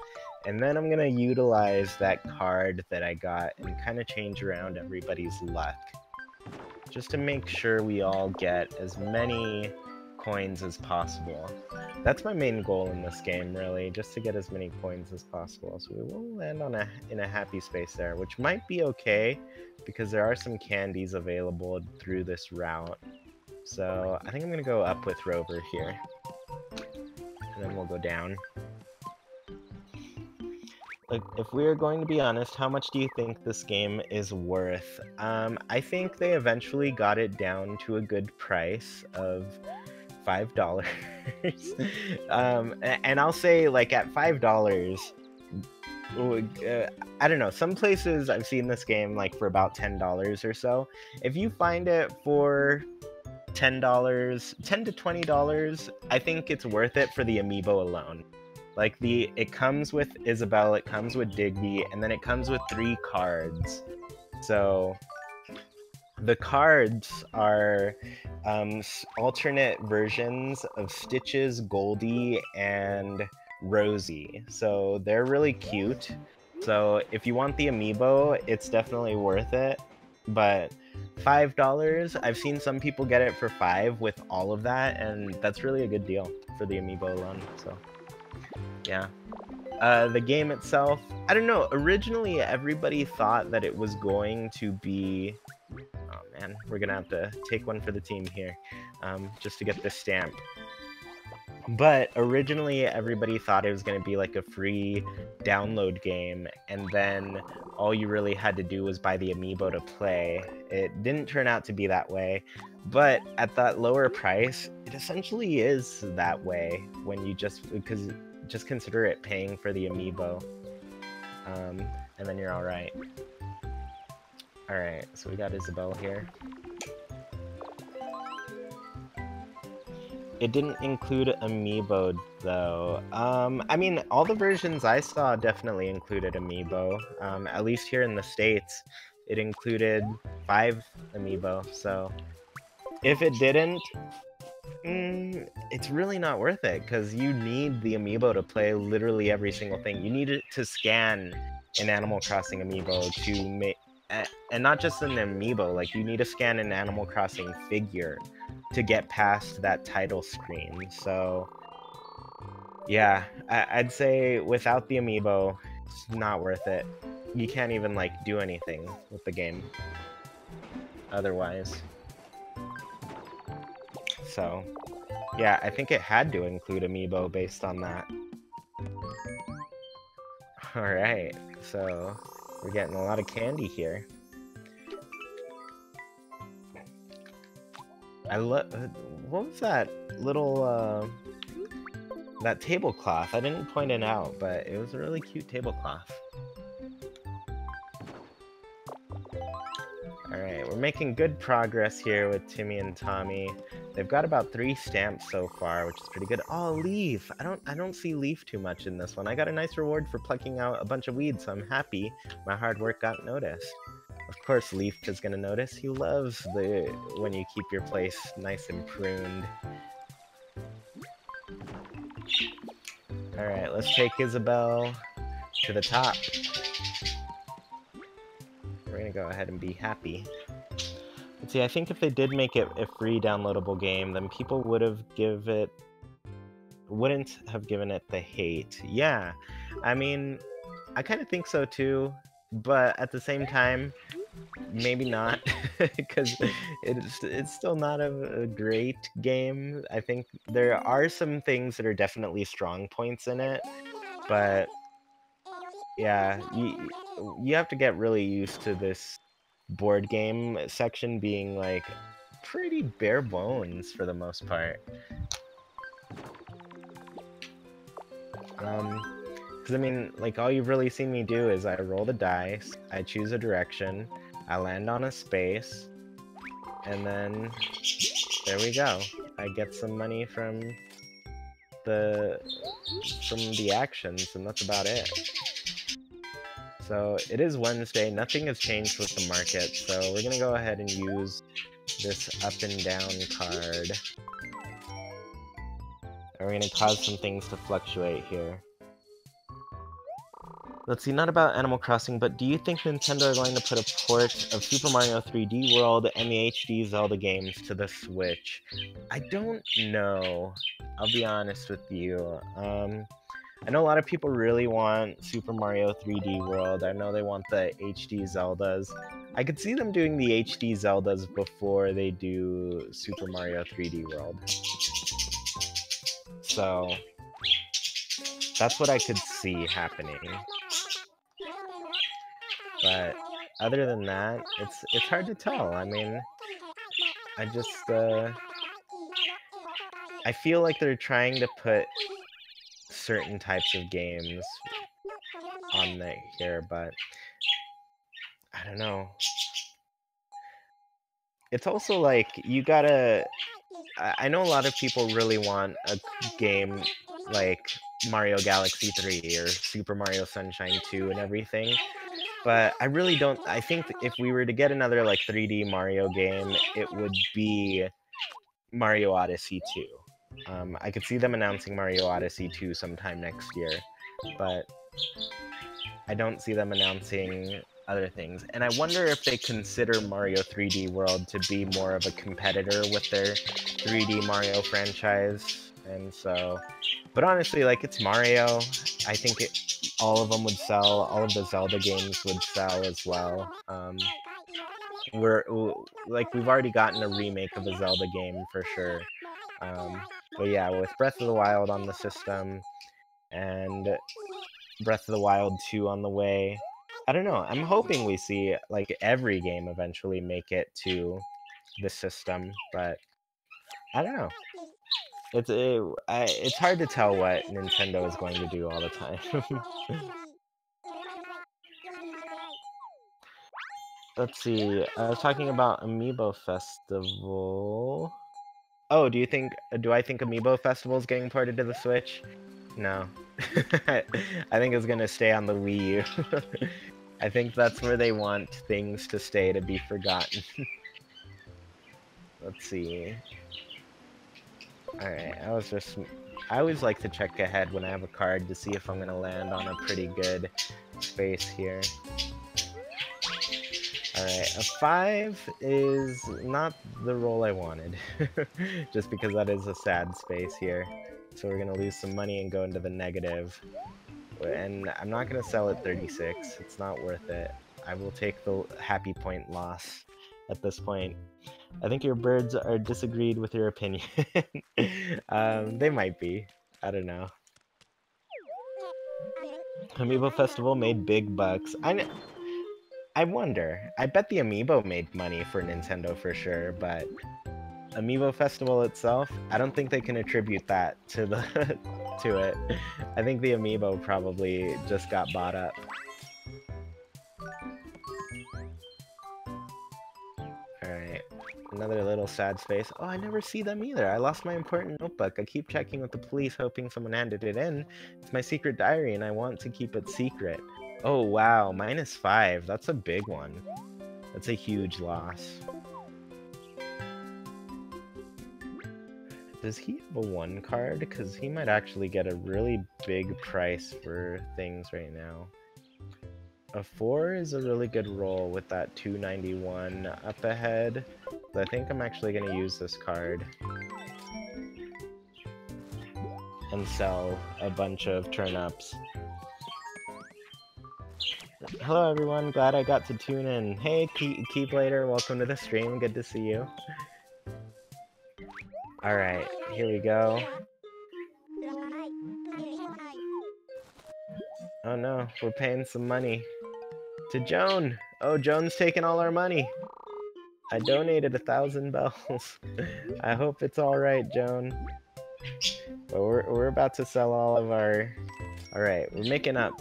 And then I'm gonna utilize that card that I got and kind of change around everybody's luck. Just to make sure we all get as many coins as possible. That's my main goal in this game, really, just to get as many coins as possible. So we will land on in a happy space there, which might be okay, because there are some candies available through this route. So I think I'm gonna go up with Rover here, and then we'll go down. Like, if we're going to be honest, how much do you think this game is worth? I think they eventually got it down to a good price of $5. And I'll say, like, at $5, I don't know, some places I've seen this game, like, for about $10 or so. If you find it for $10, $10 to $20, I think it's worth it for the amiibo alone. Like, it comes with Isbaelle, it comes with Digby, and then it comes with 3 cards. So the cards are alternate versions of Stitches, Goldie, and Rosie. So they're really cute. So if you want the amiibo, it's definitely worth it. But $5, I've seen some people get it for $5 with all of that, and that's really a good deal for the amiibo alone. So yeah. The game itself, I don't know, originally everybody thought that it was going to be... Oh man, we're gonna have to take one for the team here, just to get this stamp. But originally everybody thought it was gonna be like a free download game, and then all you really had to do was buy the amiibo to play. It didn't turn out to be that way, but at that lower price, it essentially is that way when you just consider it paying for the amiibo, and then you're alright. Alright, so we got Isbaelle here. It didn't include amiibo, though. I mean, all the versions I saw definitely included amiibo. At least here in the States, it included 5 amiibo, so... If it didn't, it's really not worth it, because you need the amiibo to play literally every single thing. You need it to scan an Animal Crossing amiibo to make... And not just an amiibo, like, you need to scan an Animal Crossing figure to get past that title screen. So, yeah, I'd say without the amiibo, it's not worth it. You can't even, like, do anything with the game otherwise. So, yeah, I think it had to include amiibo based on that. Alright, so we're getting a lot of candy here. I love... What was that little, that tablecloth? I didn't point it out, but it was a really cute tablecloth. Alright, we're making good progress here with Timmy and Tommy. They've got about 3 stamps so far, which is pretty good. Oh, Leaf! I don't see Leaf too much in this one. I got a nice reward for plucking out a bunch of weeds, so I'm happy my hard work got noticed. Of course, Leaf is gonna notice. He loves when you keep your place nice and pruned. Alright, let's take Isbaelle to the top. We're gonna go ahead and be happy. Let's see, I think if they did make it a free downloadable game, then people wouldn't have given it the hate. Yeah, I mean, I kind of think so too, but at the same time, maybe not, because it's still not a great game. I think there are some things that are definitely strong points in it, but yeah, you have to get really used to this board game section being like pretty bare bones for the most part. Because I mean, like, all you've really seen me do is I roll the dice, I choose a direction, I land on a space, and then there we go. I get some money from the actions, and that's about it. So it is Wednesday, nothing has changed with the market, so we're gonna go ahead and use this up and down card. And we're gonna cause some things to fluctuate here. Let's see, not about Animal Crossing, but do you think Nintendo are going to put a port of Super Mario 3D World and the HD Zelda games to the Switch? I don't know. I'll be honest with you. I know a lot of people really want Super Mario 3D World. I know they want the HD Zeldas. I could see them doing the HD Zeldas before they do Super Mario 3D World. So that's what I could see happening. But other than that, it's hard to tell. I mean, I just I feel like they're trying to put certain types of games on here, but I don't know. It's also like you gotta. I know a lot of people really want a game like Mario Galaxy 3 or Super Mario Sunshine 2 and everything, but I really don't. I think if we were to get another like 3D Mario game, it would be Mario Odyssey 2. I could see them announcing Mario Odyssey 2 sometime next year, but I don't see them announcing other things. And I wonder if they consider Mario 3D World to be more of a competitor with their 3D Mario franchise. And so, but honestly, like, it's Mario. I think all of them would sell. All of the Zelda games would sell as well. We've already gotten a remake of a Zelda game for sure. But yeah, with Breath of the Wild on the system and Breath of the Wild 2 on the way, I don't know. I'm hoping we see like every game eventually make it to the system, but I don't know. It's hard to tell what Nintendo is going to do all the time. Let's see. I was talking about Amiibo Festival. Oh, do I think Amiibo Festival is getting ported to the Switch? No. I think it's gonna stay on the Wii U. I think that's where they want things to stay, to be forgotten. Let's see. Alright, I always like to check ahead when I have a card to see if I'm gonna land on a pretty good space here. Alright, a 5 is not the roll I wanted. Just because that is a sad space here. So we're gonna lose some money and go into the negative. And I'm not gonna sell at 36. It's not worth it. I will take the happy point loss at this point. I think your birds are disagreed with your opinion. They might be. I don't know. Amiibo Festival made big bucks. I wonder. I bet the Amiibo made money for Nintendo for sure, but Amiibo Festival itself, I don't think they can attribute that to to it. I think the Amiibo probably just got bought up. Alright. Another little sad space. Oh, I never see them either. I lost my important notebook. I keep checking with the police, hoping someone handed it in. It's my secret diary, and I want to keep it secret. Oh, wow. -5. That's a big one. That's a huge loss. Does he have a 1 card? Because he might actually get a really big price for things right now. A 4 is a really good roll with that 291 up ahead. So I think I'm actually going to use this card and sell a bunch of turn-ups. Hello everyone, glad I got to tune in. Hey Keyblader, welcome to the stream, good to see you. Alright, here we go. Oh no, we're paying some money. To Joan! Oh, Joan's taking all our money! I donated 1,000 bells. I hope it's alright, Joan. But we're about to sell all of our... Alright, we're making up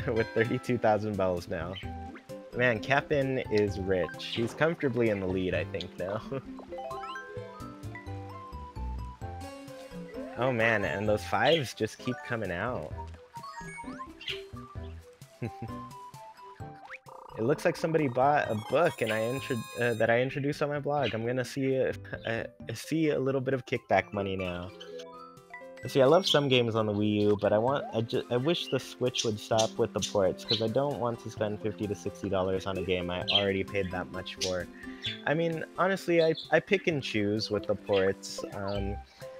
with 32,000 bells now. Man, Kapp'n is rich. He's comfortably in the lead, I think, now. Oh man, and those 5s just keep coming out. It looks like somebody bought a book and that I introduced on my blog. I'm gonna see a little bit of kickback money now. See, I love some games on the Wii U, but I wish the Switch would stop with the ports, because I don't want to spend $50 to $60 on a game I already paid that much for. I mean, honestly, I pick and choose with the ports.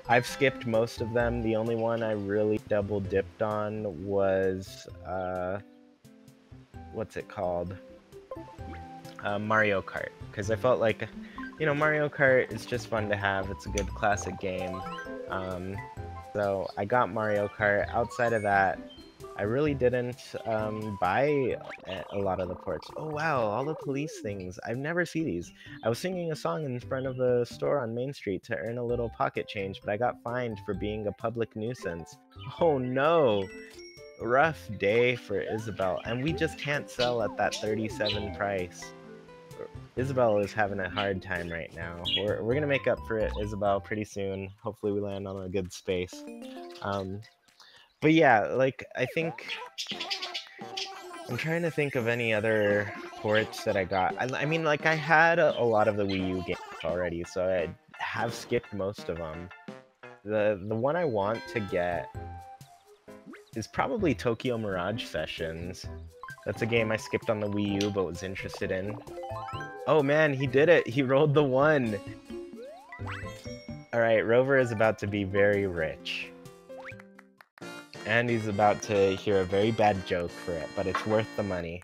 I've skipped most of them. The only one I really double dipped on was, what's it called? Mario Kart, because I felt like, you know, Mario Kart is just fun to have. It's a good classic game. So I got Mario Kart. Outside of that, I really didn't buy a lot of the ports. Oh wow, all the police things. I've never seen these. I was singing a song in front of a store on Main Street to earn a little pocket change, but I got fined for being a public nuisance. Oh no! Rough day for Isbaelle, and we just can't sell at that 37 price. Isbaelle is having a hard time right now. We're gonna make up for it, Isbaelle, pretty soon. Hopefully we land on a good space. But yeah, like, I think... I'm trying to think of any other ports that I got. I mean, like, I had a lot of the Wii U games already, so I have skipped most of them. The one I want to get is probably Tokyo Mirage Sessions. That's a game I skipped on the Wii U but was interested in. Oh man, he did it! He rolled the 1! Alright, Rover is about to be very rich. And he's about to hear a very bad joke for it, but it's worth the money.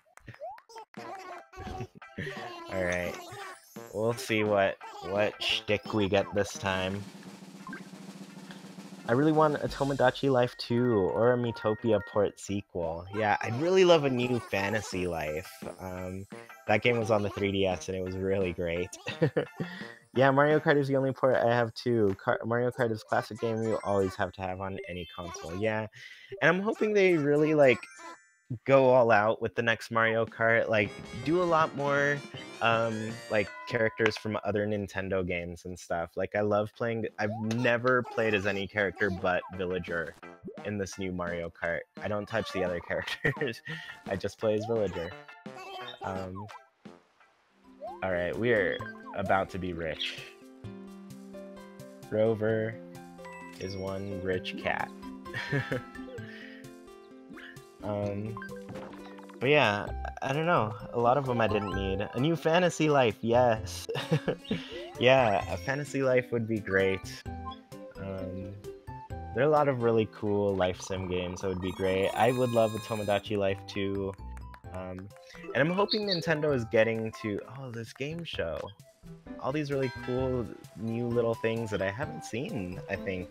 Alright. We'll see what shtick we get this time. I really want a Tomodachi Life 2 or a Miitopia port sequel. Yeah, I'd really love a new Fantasy Life. That game was on the 3DS and it was really great. Yeah, Mario Kart is the only port I have too. Mario Kart is a classic game you always have to have on any console. Yeah, and I'm hoping they really, like, go all out with the next Mario Kart. Like, do a lot more, like, characters from other Nintendo games and stuff. Like, I love playing... I've never played as any character but Villager in this new Mario Kart. I don't touch the other characters. I just play as Villager. Alright, we are about to be rich. Rover is one rich cat. But yeah, I don't know. A lot of them I didn't need. A new Fantasy Life, yes. Yeah, a Fantasy Life would be great. There are a lot of really cool life sim games that would be great. I would love a Tomodachi Life 2. And I'm hoping Nintendo is getting to... Oh, this game show. All these really cool new little things that I haven't seen, I think,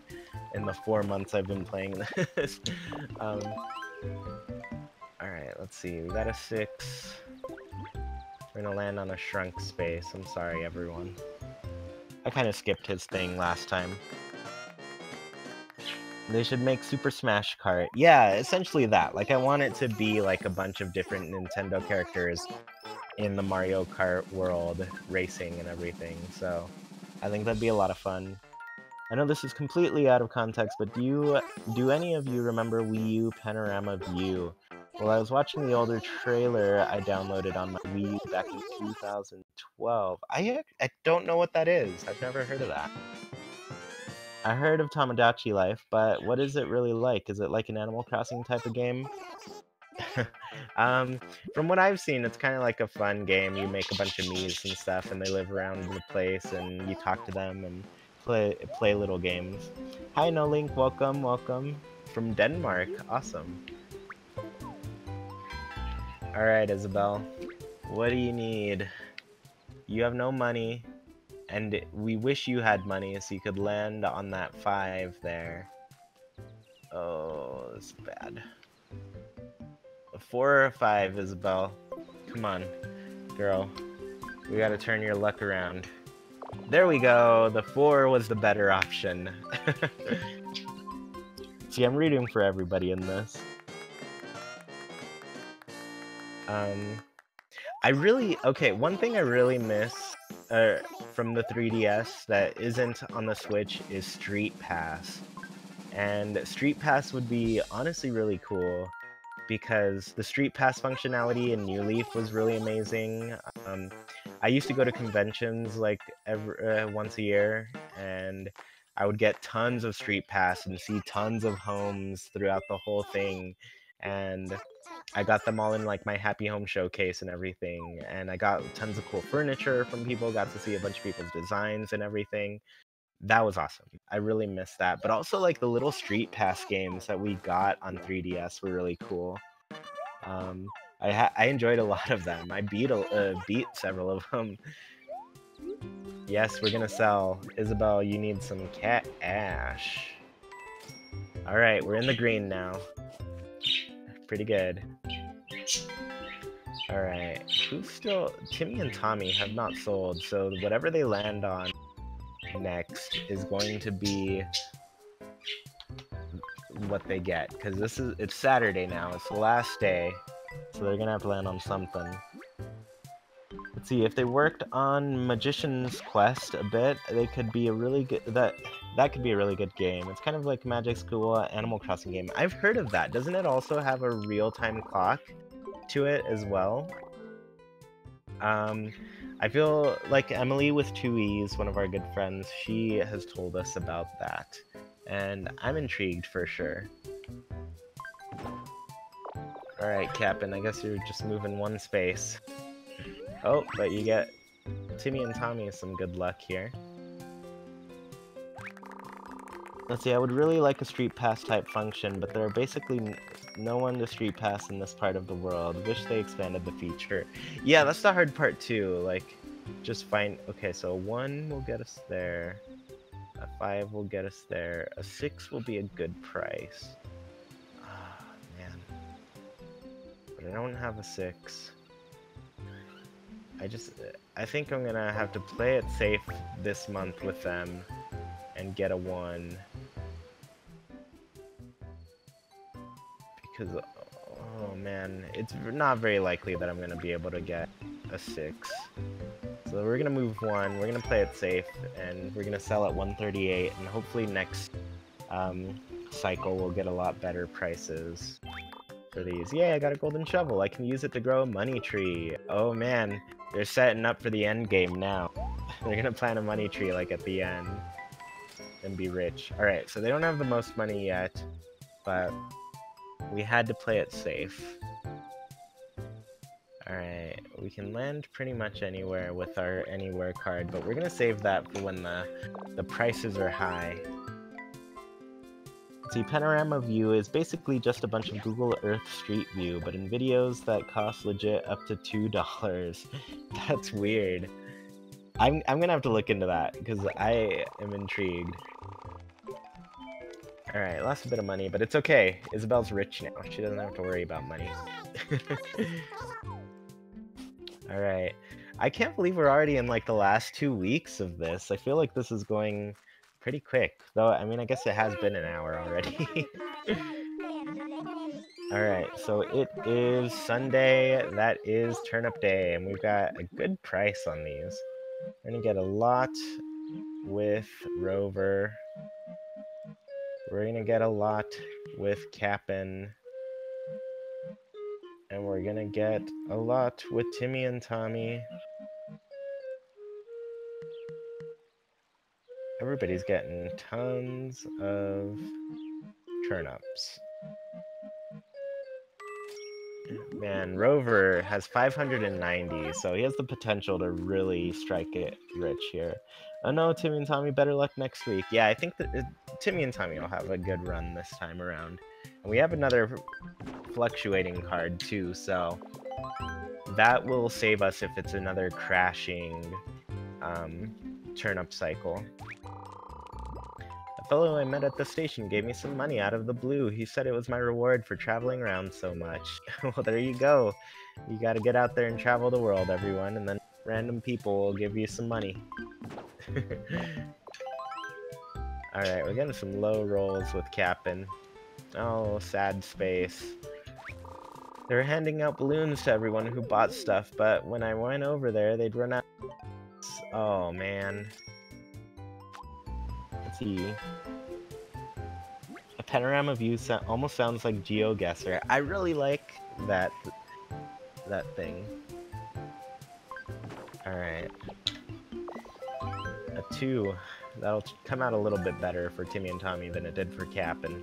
in the 4 months I've been playing this. Alright, let's see. We got a 6. We're gonna land on a shrunk space. I'm sorry, everyone. I kind of skipped his thing last time. They should make Super Smash Kart. Yeah, essentially that. Like, I want it to be like a bunch of different Nintendo characters in the Mario Kart world, racing and everything. So I think that'd be a lot of fun. I know this is completely out of context, but do any of you remember Wii U Panorama View? Well, I was watching the older trailer I downloaded on my Wii U back in 2012. I don't know what that is. I've never heard of that. I heard of Tamagotchi Life, but what is it really like? Is it like an Animal Crossing type of game? From what I've seen, it's kind of like a fun game. You make a bunch of Miis and stuff, and they live around the place, and you talk to them and play little games. Hi, No Link. Welcome, welcome from Denmark. Awesome. All right, Isbaelle. What do you need? You have no money, and we wish you had money so you could land on that 5 there. Oh, it's bad. A 4 or a 5, Isbaelle. Come on, girl. We gotta turn your luck around. There we go. The 4 was the better option. See, I'm rooting for everybody in this. Okay, one thing I really miss from the 3DS that isn't on the Switch is Street Pass. And Street Pass would be honestly really cool because the Street Pass functionality in New Leaf was really amazing. I used to go to conventions like once a year, and I would get tons of Street Pass and see tons of homes throughout the whole thing. And I got them all in like my Happy Home showcase and everything, and I got tons of cool furniture from people, got to see a bunch of people's designs and everything. That was awesome. I really missed that. But also like the little Street Pass games that we got on 3DS were really cool. I enjoyed a lot of them. I beat several of them. Yes, we're gonna sell. Isbaelle, you need some cash. Alright, we're in the green now. Pretty good. Alright, who's still... Timmy and Tommy have not sold, so whatever they land on next is going to be what they get, because it's Saturday now. It's the last day, so they're gonna have to land on something. Let's see, if they worked on Magician's Quest a bit, they could be a really good... That could be a really good game. It's kind of like Magic School Animal Crossing game. I've heard of that. Doesn't it also have a real-time clock to it as well? I feel like Emily with 2 E's, one of our good friends, she has told us about that. And I'm intrigued for sure. Alright, Kapp'n, I guess you're just moving one space. Oh, but you get Timmy and Tommy some good luck here. Let's see, I would really like a Street Pass type function, but there are basically no one to Street Pass in this part of the world. Wish they expanded the feature. Yeah, that's the hard part too, like, just find... Okay, so a 1 will get us there. A 5 will get us there. A 6 will be a good price. Ah, man. But I don't have a 6. I think I'm gonna have to play it safe this month with them and get a 1. Because, oh man, it's not very likely that I'm gonna be able to get a 6. So we're gonna move 1, we're gonna play it safe, and we're gonna sell at 138, and hopefully next cycle we'll get a lot better prices for these. Yay, I got a golden shovel. I can use it to grow a money tree. Oh man, they're setting up for the end game now. They're gonna plant a money tree like at the end and be rich. Alright, so they don't have the most money yet, but we had to play it safe. Alright, we can land pretty much anywhere with our anywhere card, but we're gonna save that for when the prices are high. See, Panorama View is basically just a bunch of Google Earth Street View, but in videos that cost legit up to $2. That's weird. I'm gonna have to look into that, because I am intrigued. Alright, lost a bit of money, but it's okay. Isabelle's rich now. She doesn't have to worry about money. Alright. I can't believe we're already in like the last 2 weeks of this. I feel like this is going pretty quick. Though, I mean, I guess it has been an hour already. Alright, so it is Sunday, that is turnip day, and we've got a good price on these. We're gonna get a lot with Rover. We're gonna get a lot with Kapp'n. And we're gonna get a lot with Timmy and Tommy. Everybody's getting tons of turnips. Man, Rover has 590, so he has the potential to really strike it rich here. Oh no, Timmy and Tommy, better luck next week. Yeah, I think that Timmy and Tommy will have a good run this time around. And we have another fluctuating card too, so that will save us if it's another crashing turnip cycle. A fellow I met at the station gave me some money out of the blue. He said it was my reward for traveling around so much. Well, there you go. You gotta get out there and travel the world, everyone, and then random people will give you some money. Alright, we're getting some low rolls with Kapp'n. Oh, sad space. They were handing out balloons to everyone who bought stuff, but when I went over there, they'd run out. Oh, man. Let's see. A panorama view almost sounds like GeoGuessr. I really like that thing. Alright. A 2. That'll come out a little bit better for Timmy and Tommy than it did for Kapp'n.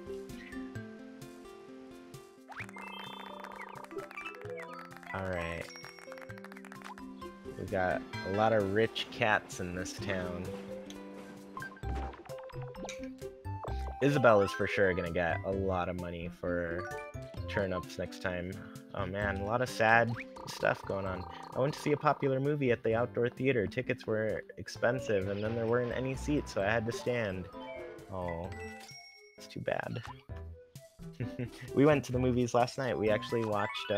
Alright. We got a lot of rich cats in this town. Isbaelle is for sure gonna get a lot of money for turnips next time. Oh man, a lot of sad stuff going on. I went to see a popular movie at the outdoor theater. Tickets were expensive, and then there weren't any seats, so I had to stand. Oh, it's too bad. We went to the movies last night. We actually watched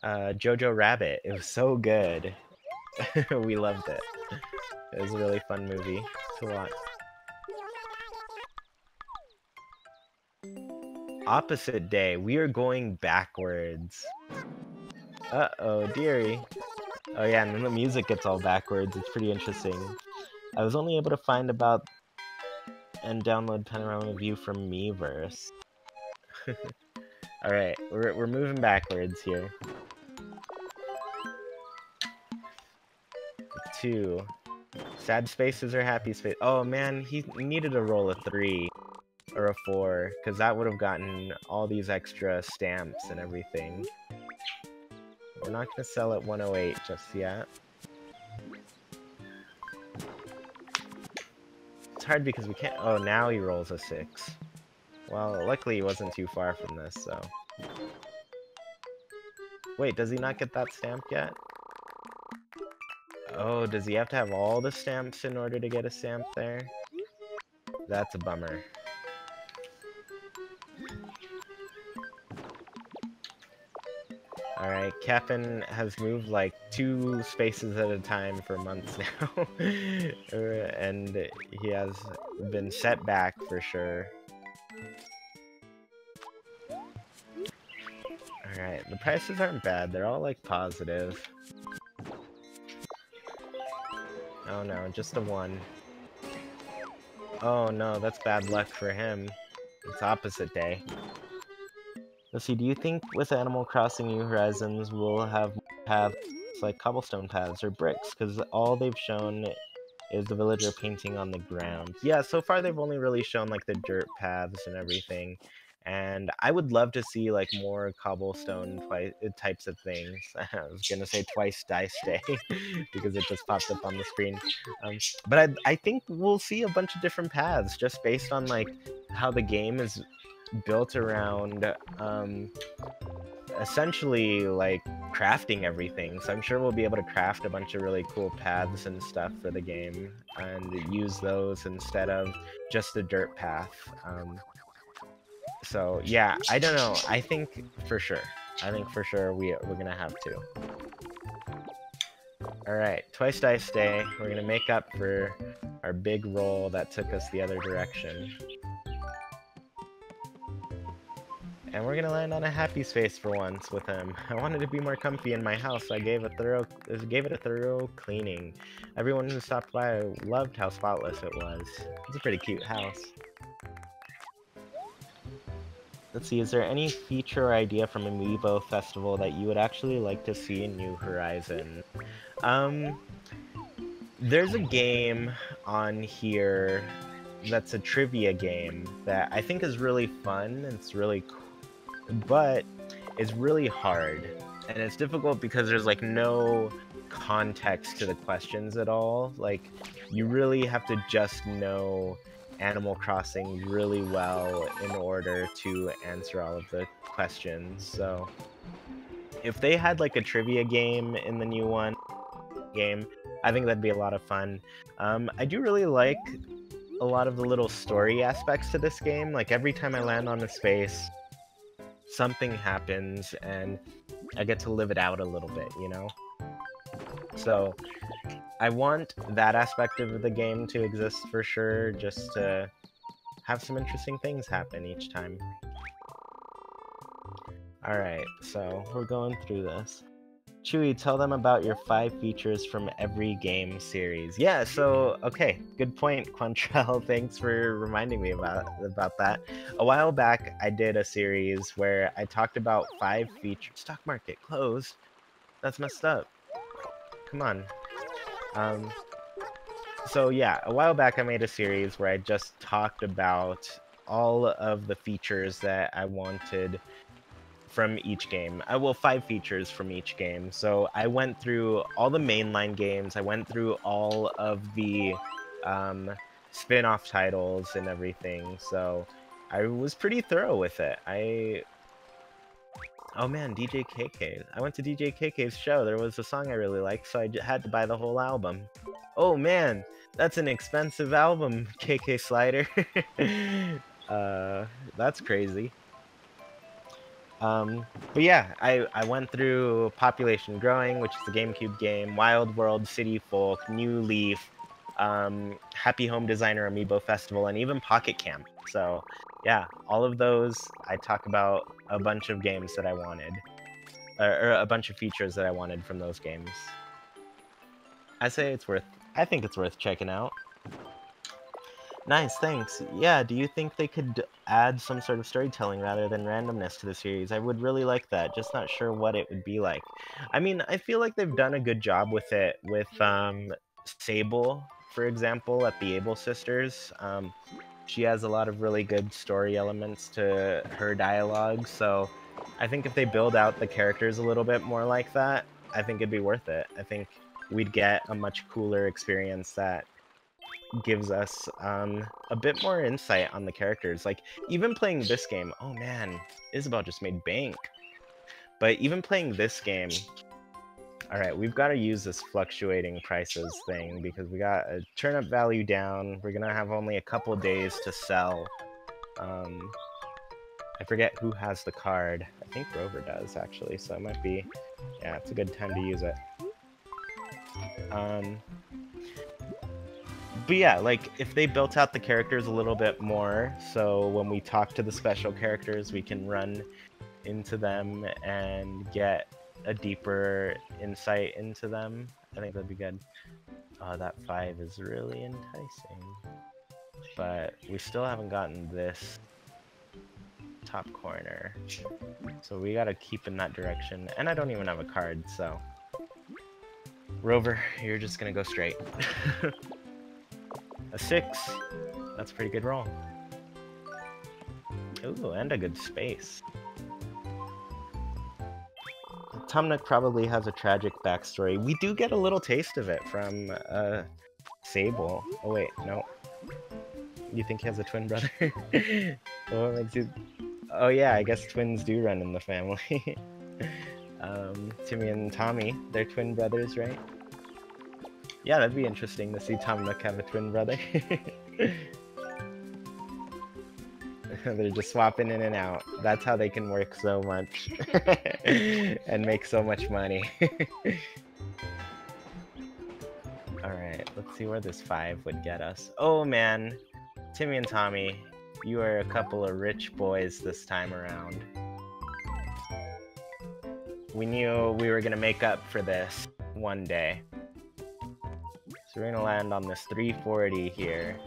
Jojo Rabbit. It was so good. We loved it. It was a really fun movie to watch. Opposite day. We are going backwards. Uh-oh, dearie. Oh yeah, and then the music gets all backwards. It's pretty interesting. I was only able to find about and download Panorama View from Miiverse. Alright, we're moving backwards here. 2. Sad spaces or happy space? Oh man, he needed to roll a 3. Or a 4, because that would have gotten all these extra stamps and everything. We're not going to sell at 108 just yet. It's hard because we can't... Oh, now he rolls a 6. Well, luckily he wasn't too far from this, so... Wait, does he not get that stamp yet? Oh, does he have to have all the stamps in order to get a stamp there? That's a bummer. Alright, Kapp'n has moved like 2 spaces at a time for months now. And he has been set back for sure. Alright, the prices aren't bad. They're all like positive. Oh no, just a 1. Oh no, that's bad luck for him. It's opposite day. Let's see, do you think with Animal Crossing New Horizons we'll have paths like cobblestone paths or bricks? Because all they've shown is the villager painting on the ground. Yeah, so far they've only really shown like the dirt paths and everything. And I would love to see like more cobblestone types of things. I was gonna say twice dice day because it just popped up on the screen. But I think we'll see a bunch of different paths just based on like how the game is built around essentially like crafting everything. So I'm sure we'll be able to craft a bunch of really cool paths and stuff for the game and use those instead of just the dirt path. So yeah, I don't know. I think for sure we're gonna have to. Alright, twice dice day. We're gonna make up for our big roll that took us the other direction. And we're gonna land on a happy space for once with him. I wanted to be more comfy in my house, so I gave it a thorough cleaning. Everyone who stopped by loved how spotless it was. It's a pretty cute house. Let's see, is there any feature or idea from Amiibo Festival that you would actually like to see in New Horizon? There's a game on here that's a trivia game that I think is really fun. It's really cool, but it's really hard. And it's difficult because there's like no context to the questions at all. Like, you really have to just know Animal Crossing really well in order to answer all of the questions. So if they had like a trivia game in the new game, I think that'd be a lot of fun. I do really like a lot of the little story aspects to this game. Like, every time I land on a space, something happens and I get to live it out a little bit, you know? So I want that aspect of the game to exist for sure, just to have some interesting things happen each time. Alright, so we're going through this. Chewy, tell them about your 5 features from every game series. Yeah, so, okay, good point, Quantrell. Thanks for reminding me about that. A while back, I did a series where I talked about 5 features. Stock market closed. That's messed up. Come on. So yeah, a while back I made a series where I just talked about all of the features that I wanted from each game. Well, 5 features from each game. So I went through all the mainline games, I went through all of the spin-off titles and everything, so I was pretty thorough with it. Oh man, DJ KK. I went to DJ KK's show. There was a song I really liked, so I had to buy the whole album. Oh man, that's an expensive album, KK Slider. That's crazy. But yeah, I went through Population Growing, which is the GameCube game, Wild World, City Folk, New Leaf, Happy Home Designer Amiibo Festival, and even Pocket Camp. So yeah, all of those, I talk about a bunch of games that I wanted, or a bunch of features that I wanted from those games. I think it's worth checking out. Nice, thanks. Yeah, do you think they could add some sort of storytelling rather than randomness to the series? I would really like that, just not sure what it would be like. I mean, I feel like they've done a good job with it with Sable, for example, at the Able Sisters. She has a lot of really good story elements to her dialogue, so I think if they build out the characters a little bit more like that, I think it'd be worth it. I think we'd get a much cooler experience that gives us a bit more insight on the characters. Like, even playing this game, oh man, Isbaelle just made bank. But even playing this game, alright, we've got to use this fluctuating prices thing because we got a turnip value down. We're gonna have only a couple days to sell. I forget who has the card. I think Rover does, actually, so it might be, yeah, it's a good time to use it. But yeah, like, if they built out the characters a little bit more, so when we talk to the special characters, we can run into them and get a deeper insight into them, I think that'd be good. That 5 is really enticing. But we still haven't gotten this top corner. So we gotta keep in that direction. And I don't even have a card, so... Rover, you're just gonna go straight. A 6. That's a pretty good roll. Ooh, and a good space. Tom Nook probably has a tragic backstory. We do get a little taste of it from Sable. Oh wait, no. You think he has a twin brother? What makes you... Oh yeah, I guess twins do run in the family. Timmy and Tommy, they're twin brothers, right? Yeah, that'd be interesting to see Tom Nook have a twin brother. They're just swapping in and out. That's how they can work so much. And make so much money. Alright, let's see where this 5 would get us. Oh man, Timmy and Tommy, you are a couple of rich boys this time around. We knew we were gonna make up for this one day. So we're gonna land on this 340 here.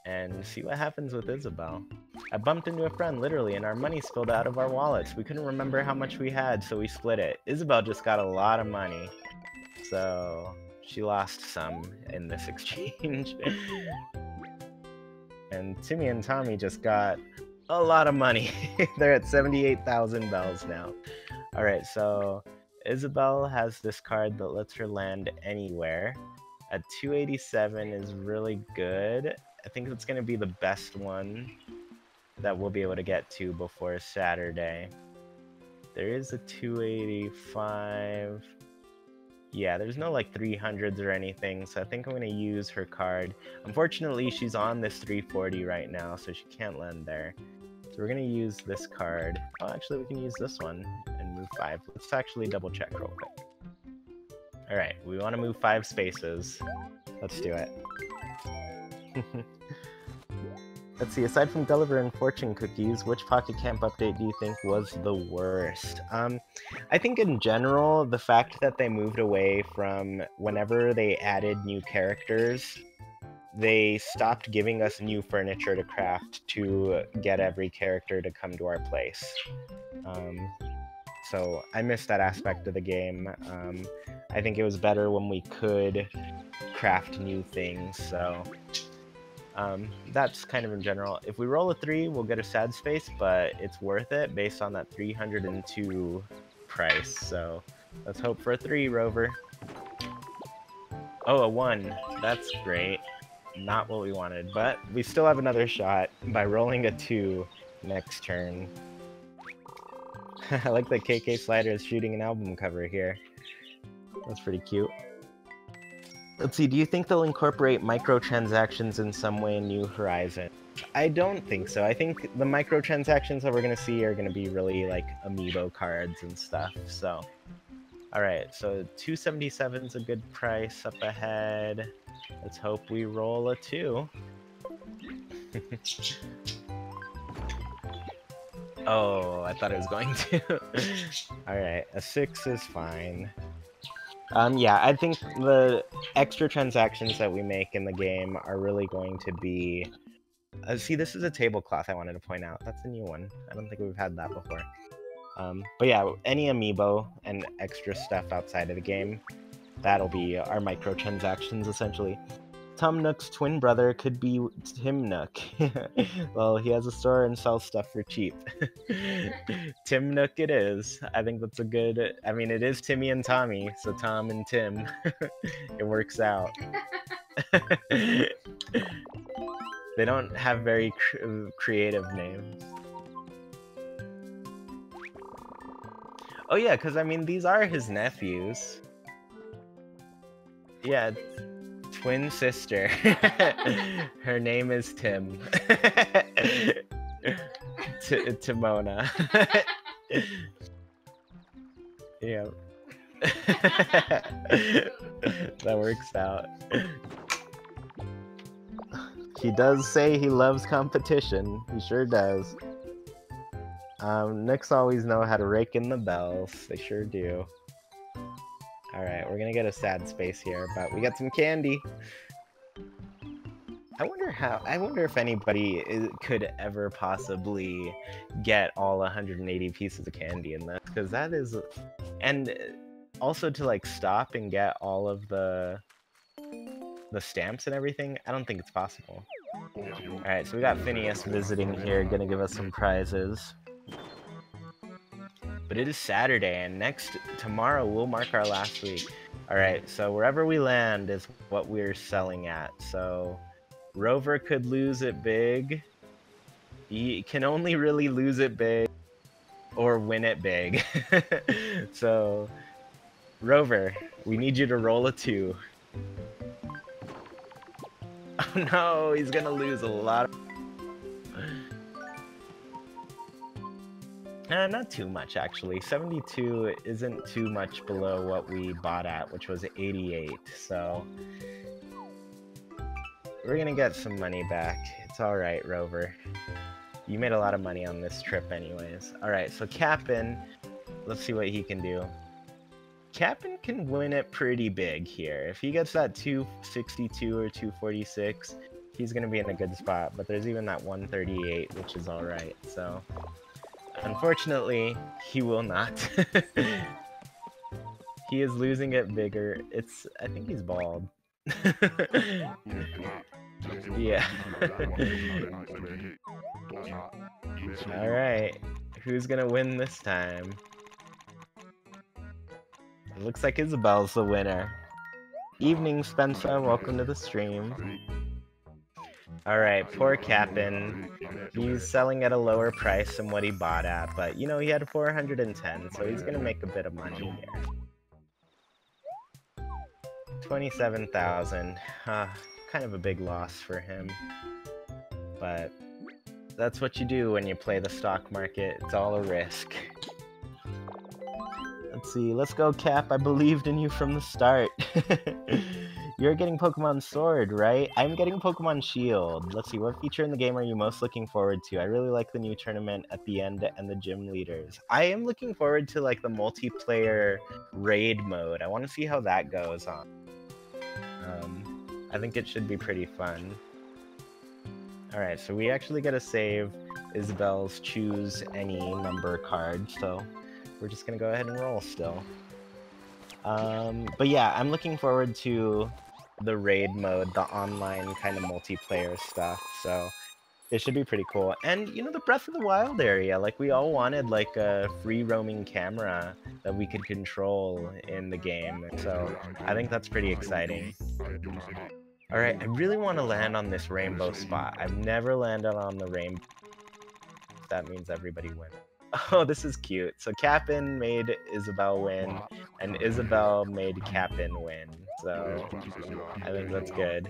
And see what happens with Isbaelle. I bumped into a friend, literally, and our money spilled out of our wallets. We couldn't remember how much we had, so we split it. Isbaelle just got a lot of money. So she lost some in this exchange. And Timmy and Tommy just got a lot of money. They're at 78,000 bells now. Alright, so Isbaelle has this card that lets her land anywhere. At 287 is really good. I think it's going to be the best one that we'll be able to get to before Saturday. There is a 285. Yeah, there's no like 300s or anything, so I think I'm going to use her card. Unfortunately, she's on this 340 right now, so she can't land there. So we're going to use this card. Oh, actually, we can use this one and move 5. Let's actually double check real quick. Alright, we want to move 5 spaces. Let's do it. Let's see, aside from Gulliver and Fortune Cookies, which Pocket Camp update do you think was the worst? I think in general, the fact that they moved away from whenever they added new characters, they stopped giving us new furniture to craft to get every character to come to our place. So I missed that aspect of the game. I think it was better when we could craft new things, so that's kind of in general. If we roll a 3, we'll get a sad space, but it's worth it based on that 302 price, so let's hope for a 3, Rover. Oh, a 1. That's great. Not what we wanted, but we still have another shot by rolling a 2 next turn. I like that KK Slider is shooting an album cover here. That's pretty cute. Let's see, do you think they'll incorporate microtransactions in some way in New Horizons? I don't think so. I think the microtransactions that we're going to see are going to be really like amiibo cards and stuff, so. Alright, so 277 is a good price up ahead. Let's hope we roll a 2. Oh, I thought it was going to. Alright, a 6 is fine. Yeah, I think the extra transactions that we make in the game are really going to be... see, this is a tablecloth I wanted to point out. That's a new one. I don't think we've had that before. But yeah, any amiibo and extra stuff outside of the game, that'll be our microtransactions, essentially. Tom Nook's twin brother could be Tim Nook. Well, he has a store and sells stuff for cheap. Tim Nook it is. I think that's a good... I mean, it is Timmy and Tommy, so Tom and Tim. It works out. They don't have very creative names. Oh yeah, because I mean, these are his nephews. Yeah, twin sister. Her name is Tim. Timona. Yeah. That works out. He does say he loves competition. He sure does. Nicks always know how to rake in the bells. They sure do. Alright, we're gonna get a sad space here, but we got some candy. I wonder if anybody could ever possibly get all 180 pieces of candy in this, because that is... And also to, like, stop and get all of the stamps and everything, I don't think it's possible. Alright, so we got Phineas visiting here, gonna give us some prizes. But it is Saturday, and tomorrow will mark our last week. Alright, so wherever we land is what we're selling at. So Rover could lose it big. He can only really lose it big or win it big. So Rover, we need you to roll a 2. Oh no, he's gonna lose a lot. Not too much, actually. 72 isn't too much below what we bought at, which was 88, so... We're gonna get some money back. It's alright, Rover. You made a lot of money on this trip anyways. Alright, so Kapp'n, let's see what he can do. Kapp'n can win it pretty big here. If he gets that 262 or 246, he's gonna be in a good spot. But there's even that 138, which is all right. So, unfortunately, he will not. He is losing it bigger. I think he's bald. Yeah. Alright. Who's gonna win this time? It looks like Isabelle's the winner. Evening, Spencer. Welcome to the stream. Alright, poor Kapp'n. He's selling at a lower price than what he bought at, but you know, he had 410, so he's gonna make a bit of money here. 27,000. Kind of a big loss for him. But that's what you do when you play the stock market. It's all a risk. Let's see. Let's go, Cap. I believed in you from the start. You're getting Pokemon Sword, right? I'm getting Pokemon Shield. Let's see. What feature in the game are you most looking forward to? I really like the new tournament at the end and the gym leaders. I am looking forward to like the multiplayer raid mode. I want to see how that goes on. I think it should be pretty fun. Alright, so we actually get to save Isabelle's choose any number card, so we're just gonna go ahead and roll still. But yeah, I'm looking forward to the raid mode, the online kind of multiplayer stuff, so it should be pretty cool. And, you know, the Breath of the Wild area, like, we all wanted, like, a free-roaming camera that we could control in the game, so I think that's pretty exciting. Alright, I really want to land on this rainbow spot. I've never landed on the rainbow. That means everybody wins. Oh, this is cute. So Kapp'n made Isabelle win, and Isabelle made Kapp'n win. So I think that's good.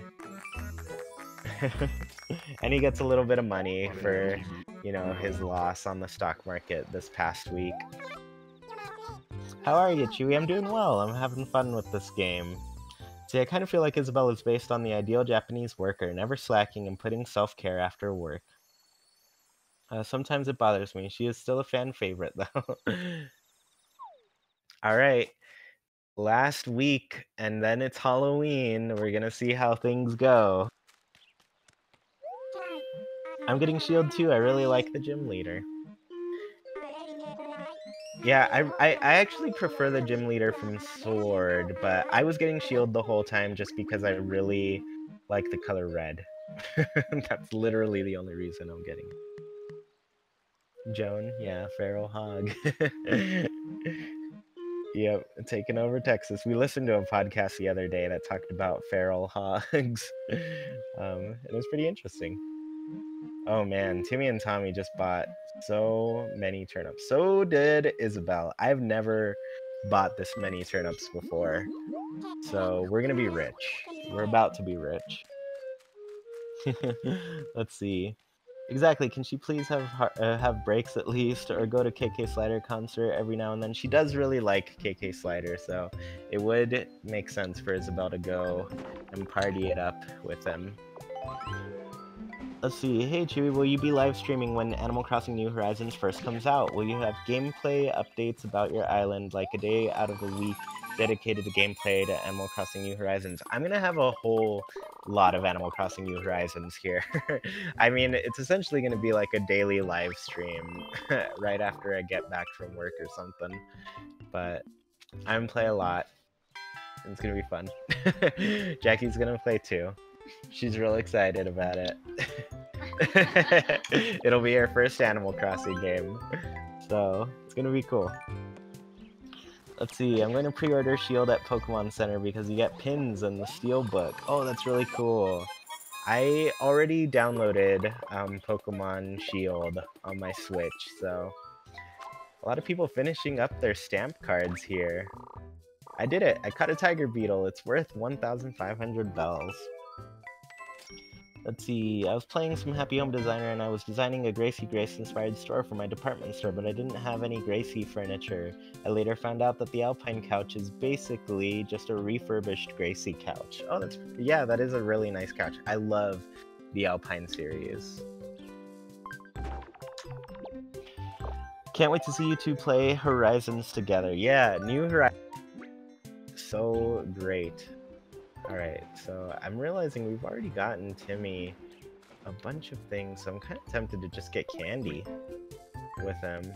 And he gets a little bit of money for, you know, his loss on the stock market this past week. How are you, Chewy? I'm doing well. I'm having fun with this game. See, I kind of feel like Isabelle is based on the ideal Japanese worker, never slacking and putting self-care after work. Sometimes it bothers me. She is still a fan favorite, though. Alright. Last week, and then it's Halloween. We're gonna see how things go. I'm getting Shield too. I really like the gym leader. Yeah, I actually prefer the gym leader from Sword, but I was getting Shield the whole time just because I really like the color red. That's literally the only reason I'm getting it. Joan, yeah, Feral Hog. Yep, taking over Texas. We listened to a podcast the other day that talked about feral hogs. It was pretty interesting. Oh man, Timmy&Tommy just bought so many turnips. So did Isabelle. I've never bought this many turnips before. So we're gonna be rich. We're about to be rich. Let's see. Exactly. Can she please have breaks at least, or go to KK Slider concert every now and then? She does really like KK Slider, so it would make sense for Isabelle to go and party it up with him. Let's see. Hey Chewy, will you be live streaming when Animal Crossing New Horizons first comes out? Will you have gameplay updates about your island, like a day out of the week dedicated to gameplay to Animal Crossing New Horizons? I'm gonna have a whole lot of Animal Crossing New Horizons here. I mean, it's essentially gonna be like a daily live stream right after I get back from work or something. But I'm gonna play a lot. It's gonna be fun. Jackie's gonna play too. She's real excited about it. It'll be her first Animal Crossing game. So, it's gonna be cool. Let's see, I'm going to pre-order Shield at Pokemon Center because you get pins and the Steelbook. Oh, that's really cool. I already downloaded Pokemon Shield on my Switch, so a lot of people finishing up their stamp cards here. I did it. I caught a Tiger Beetle. It's worth 1,500 bells. Let's see, I was playing some Happy Home Designer and I was designing a Gracie Grace inspired store for my department store, but I didn't have any Gracie furniture. I later found out that the Alpine couch is basically just a refurbished Gracie couch. Oh, yeah, that is a really nice couch. I love the Alpine series. Can't wait to see you two play Horizons together. Yeah, New Horizons. So great. Alright, so I'm realizing we've already gotten Timmy a bunch of things, so I'm kind of tempted to just get candy with him.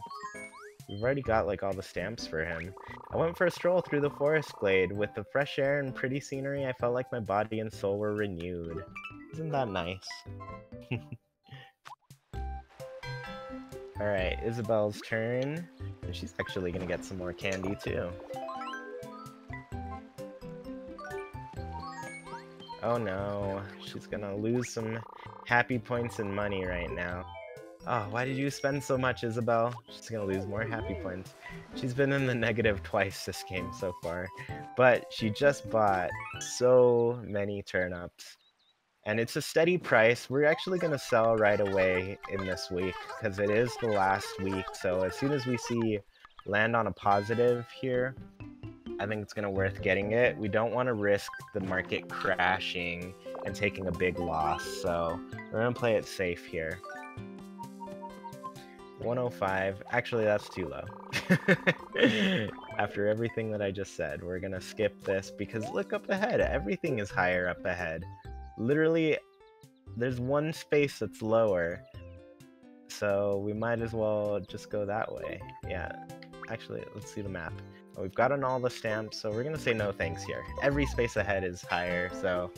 We've already got like all the stamps for him. I went for a stroll through the forest glade. With the fresh air and pretty scenery, I felt like my body and soul were renewed. Isn't that nice? Alright, Isabelle's turn. And she's actually gonna get some more candy too. Oh no, she's gonna lose some happy points and money right now. Oh, why did you spend so much, Isabelle? She's gonna lose more happy points. She's been in the negative twice this game so far. But she just bought so many turnips. And it's a steady price. We're actually gonna sell right away in this week, because it is the last week. So as soon as we see land on a positive here, I think it's gonna worth getting it. We don't want to risk the market crashing and taking a big loss. So we're gonna play it safe here. 105. Actually, that's too low. After everything that I just said, we're gonna skip this because look up ahead. Everything is higher up ahead. Literally, there's one space that's lower. So we might as well just go that way. Yeah. Actually, let's see the map. Oh, we've gotten all the stamps, so we're gonna say no thanks here. Every space ahead is higher, so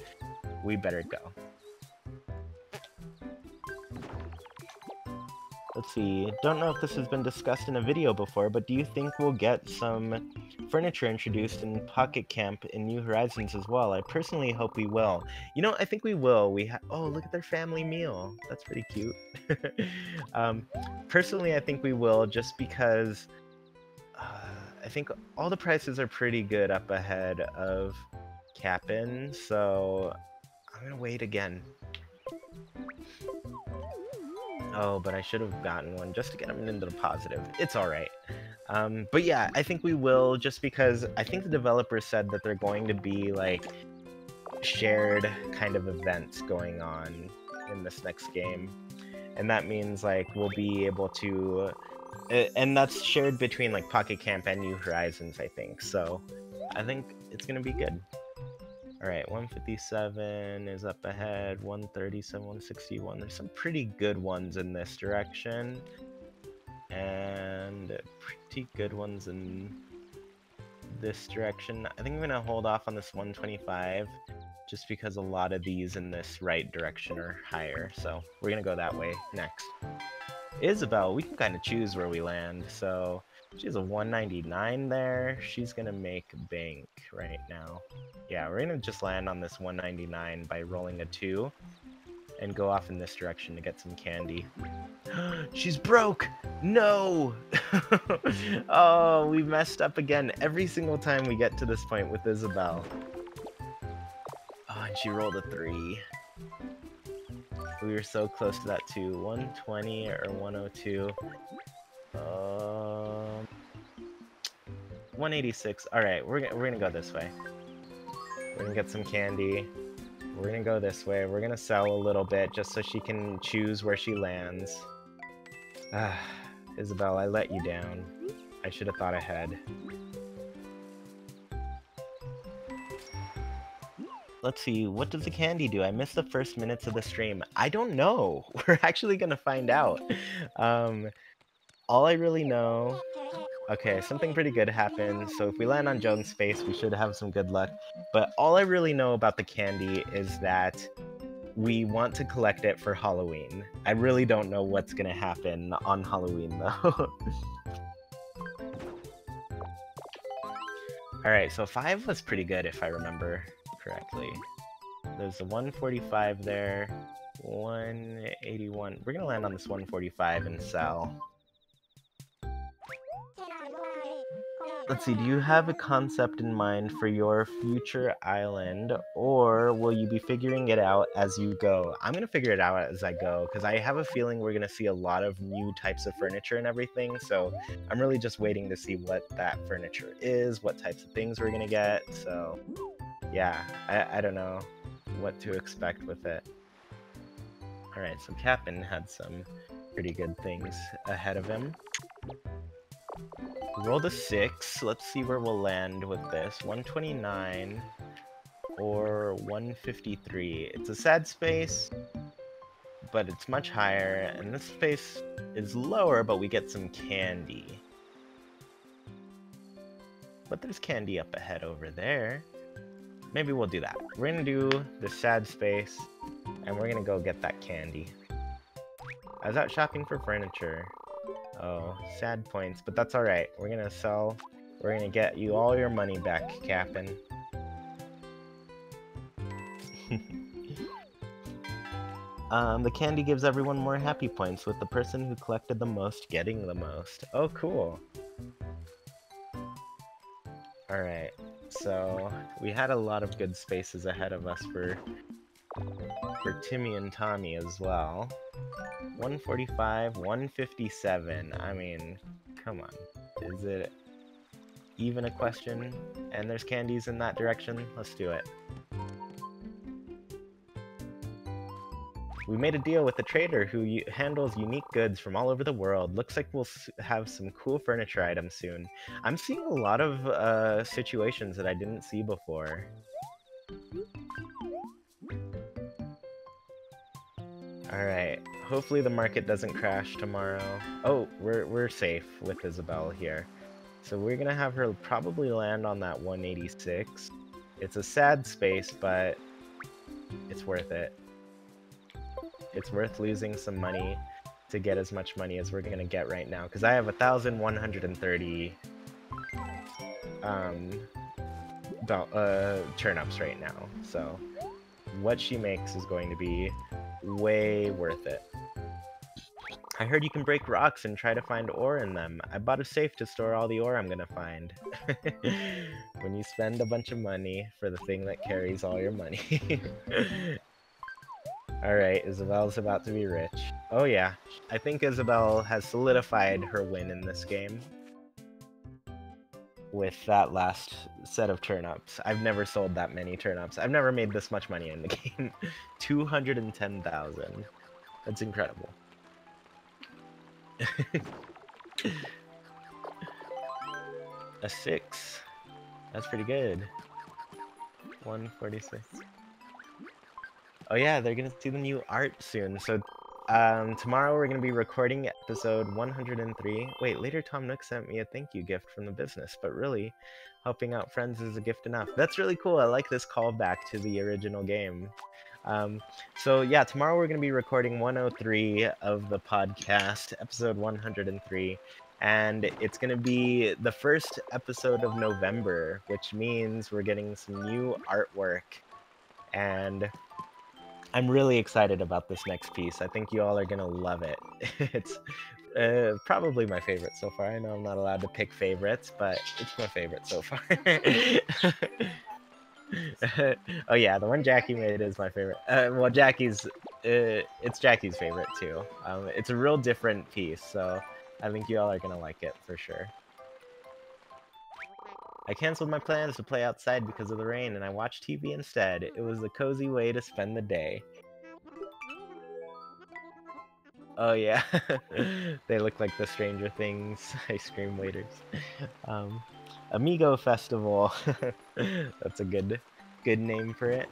we better go. Let's see, don't know if this has been discussed in a video before, but do you think we'll get some furniture introduced in Pocket Camp in New Horizons as well? I personally hope we will. You know, I think we will. Oh, look at their family meal. That's pretty cute. Personally, I think we will, just because I think all the prices are pretty good up ahead of Kapp'n, so I'm gonna wait again. Oh, but I should have gotten one just to get them into the positive. It's alright. But yeah, I think we will, just because I think the developers said that they're going to be, like, shared kind of events going on in this next game. And that means, like, we'll be able to... And that's shared between, like, Pocket Camp and New Horizons, I think. So, I think it's gonna be good. Alright, 157 is up ahead, 137, 161. There's some pretty good ones in this direction. And pretty good ones in this direction. I think I'm gonna hold off on this 125, just because a lot of these in this right direction are higher. So we're gonna go that way next. Isabelle, we can kind of choose where we land. So she has a 199 there. She's gonna make bank right now. Yeah, we're gonna just land on this 199 by rolling a 2 and go off in this direction to get some candy. She's broke! No! Oh, we messed up again every single time we get to this point with Isabelle. Oh, and she rolled a 3. We were so close to that too. 120 or 102. 186. Alright, we're gonna go this way. We're gonna get some candy. We're gonna go this way. We're gonna sell a little bit just so she can choose where she lands. Ah, Isabelle, I let you down. I should have thought ahead. Let's see, what does the candy do? I missed the first minutes of the stream. I don't know. We're actually gonna find out. All I really know... Okay, something pretty good happened, so if we land on Joan's face, we should have some good luck. But all I really know about the candy is that we want to collect it for Halloween. I really don't know what's gonna happen on Halloween, though. Alright, so 5 was pretty good, if I remember correctly. There's a 145 there, 181. We're gonna land on this 145 and sell. Let's see, do you have a concept in mind for your future island, or will you be figuring it out as you go? I'm gonna figure it out as I go, because I have a feeling we're gonna see a lot of new types of furniture and everything, so I'm really just waiting to see what that furniture is, what types of things we're gonna get, so yeah, I don't know what to expect with it. Alright, so Kapp'n had some pretty good things ahead of him. Roll the 6. Let's see where we'll land with this. 129 or 153. It's a sad space, but it's much higher, and this space is lower, but we get some candy. But there's candy up ahead over there. Maybe we'll do that. We're gonna do the sad space, and we're gonna go get that candy. I was out shopping for furniture. Oh, sad points, but that's alright. We're gonna sell. We're gonna get you all your money back, Kapp'n. The candy gives everyone more happy points, with the person who collected the most getting the most. Oh, cool. Alright, so we had a lot of good spaces ahead of us for Timmy and Tommy as well. 145, 157. I mean, come on. Is it even a question? And there's candies in that direction? Let's do it. We made a deal with a trader who handles unique goods from all over the world. Looks like we'll have some cool furniture items soon. I'm seeing a lot of situations that I didn't see before. Alright, hopefully the market doesn't crash tomorrow. Oh, we're safe with Isbaelle here. So we're gonna have her probably land on that 186. It's a sad space, but it's worth it. It's worth losing some money to get as much money as we're gonna get right now, because I have 1,130 turnips right now. So what she makes is going to be way worth it. I heard you can break rocks and try to find ore in them. I bought a safe to store all the ore I'm gonna find. When you spend a bunch of money for the thing that carries all your money. Alright, Isabelle's about to be rich. Oh yeah, I think Isbaelle has solidified her win in this game with that last set of turnips. I've never sold that many turnips. I've never made this much money in the game. 210,000. That's incredible. A 6. That's pretty good. 146. Oh yeah, they're gonna see the new art soon. So tomorrow we're gonna be recording episode 103. Wait, later Tom Nook sent me a thank you gift from the business, but really, helping out friends is a gift enough. That's really cool. I like this callback to the original game. So yeah, tomorrow we're gonna be recording 103 of the podcast, episode 103. And it's gonna be the first episode of November, which means we're getting some new artwork. And I'm really excited about this next piece. I think you all are gonna love it. It's probably my favorite so far. I know I'm not allowed to pick favorites, but it's my favorite so far. Oh yeah, the one Jackie made is my favorite. Well, it's Jackie's favorite too. It's a real different piece, so I think you all are gonna like it for sure. I canceled my plans to play outside because of the rain, and I watched TV instead. It was a cozy way to spend the day. Oh yeah, they look like the Stranger Things ice cream waiters. Amiibo Festival. That's a good name for it.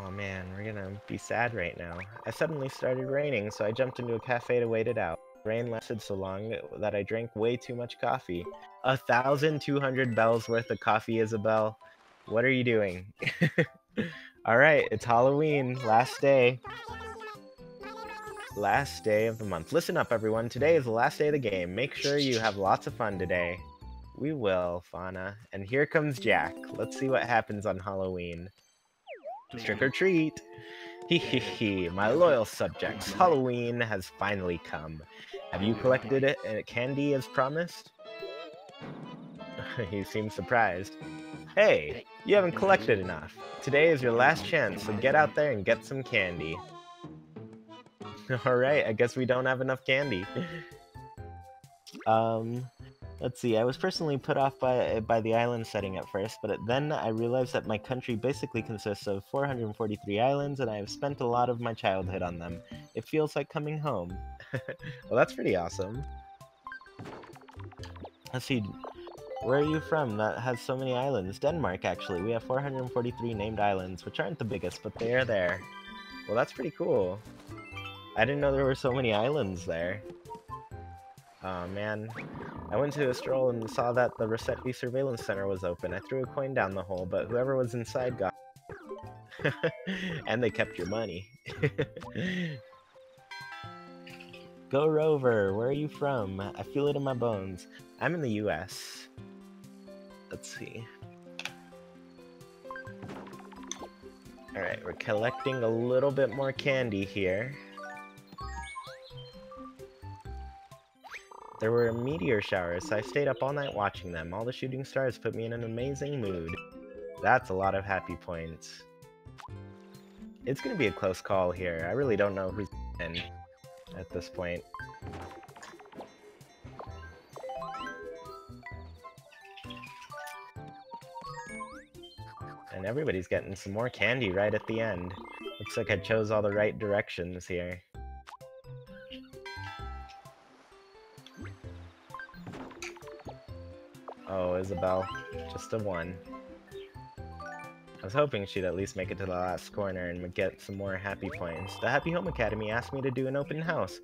Oh man, we're gonna be sad right now. I suddenly started raining, so I jumped into a cafe to wait it out. The rain lasted so long that I drank way too much coffee. 1,200 bells worth of coffee, Isbaelle. What are you doing? Alright, it's Halloween. Last day. Last day of the month. Listen up, everyone. Today is the last day of the game. Make sure you have lots of fun today. We will, Fauna. And here comes Jack. Let's see what happens on Halloween. Trick or treat! Hee hee hee, my loyal subjects, Halloween has finally come. Have you collected candy as promised? He seems surprised. Hey, you haven't collected enough. Today is your last chance, so get out there and get some candy. Alright, I guess we don't have enough candy. Let's see, I was personally put off by the island setting at first, but then I realized that my country basically consists of 443 islands, and I have spent a lot of my childhood on them. It feels like coming home. Well, that's pretty awesome. Let's see, where are you from that has so many islands? Denmark, actually. We have 443 named islands, which aren't the biggest, but they are there. Well, that's pretty cool. I didn't know there were so many islands there. Oh man. I went to a stroll and saw that the Rossetti Surveillance Center was open. I threw a coin down the hole, but whoever was inside got it. And they kept your money. Go Rover, where are you from? I feel it in my bones. I'm in the US. Let's see. Alright, we're collecting a little bit more candy here. There were meteor showers, so I stayed up all night watching them. All the shooting stars put me in an amazing mood. That's a lot of happy points. It's gonna be a close call here. I really don't know who's in at this point. And everybody's getting some more candy right at the end. Looks like I chose all the right directions here. Oh, Isbaelle. Just a 1. I was hoping she'd at least make it to the last corner and get some more happy points. The Happy Home Academy asked me to do an open house.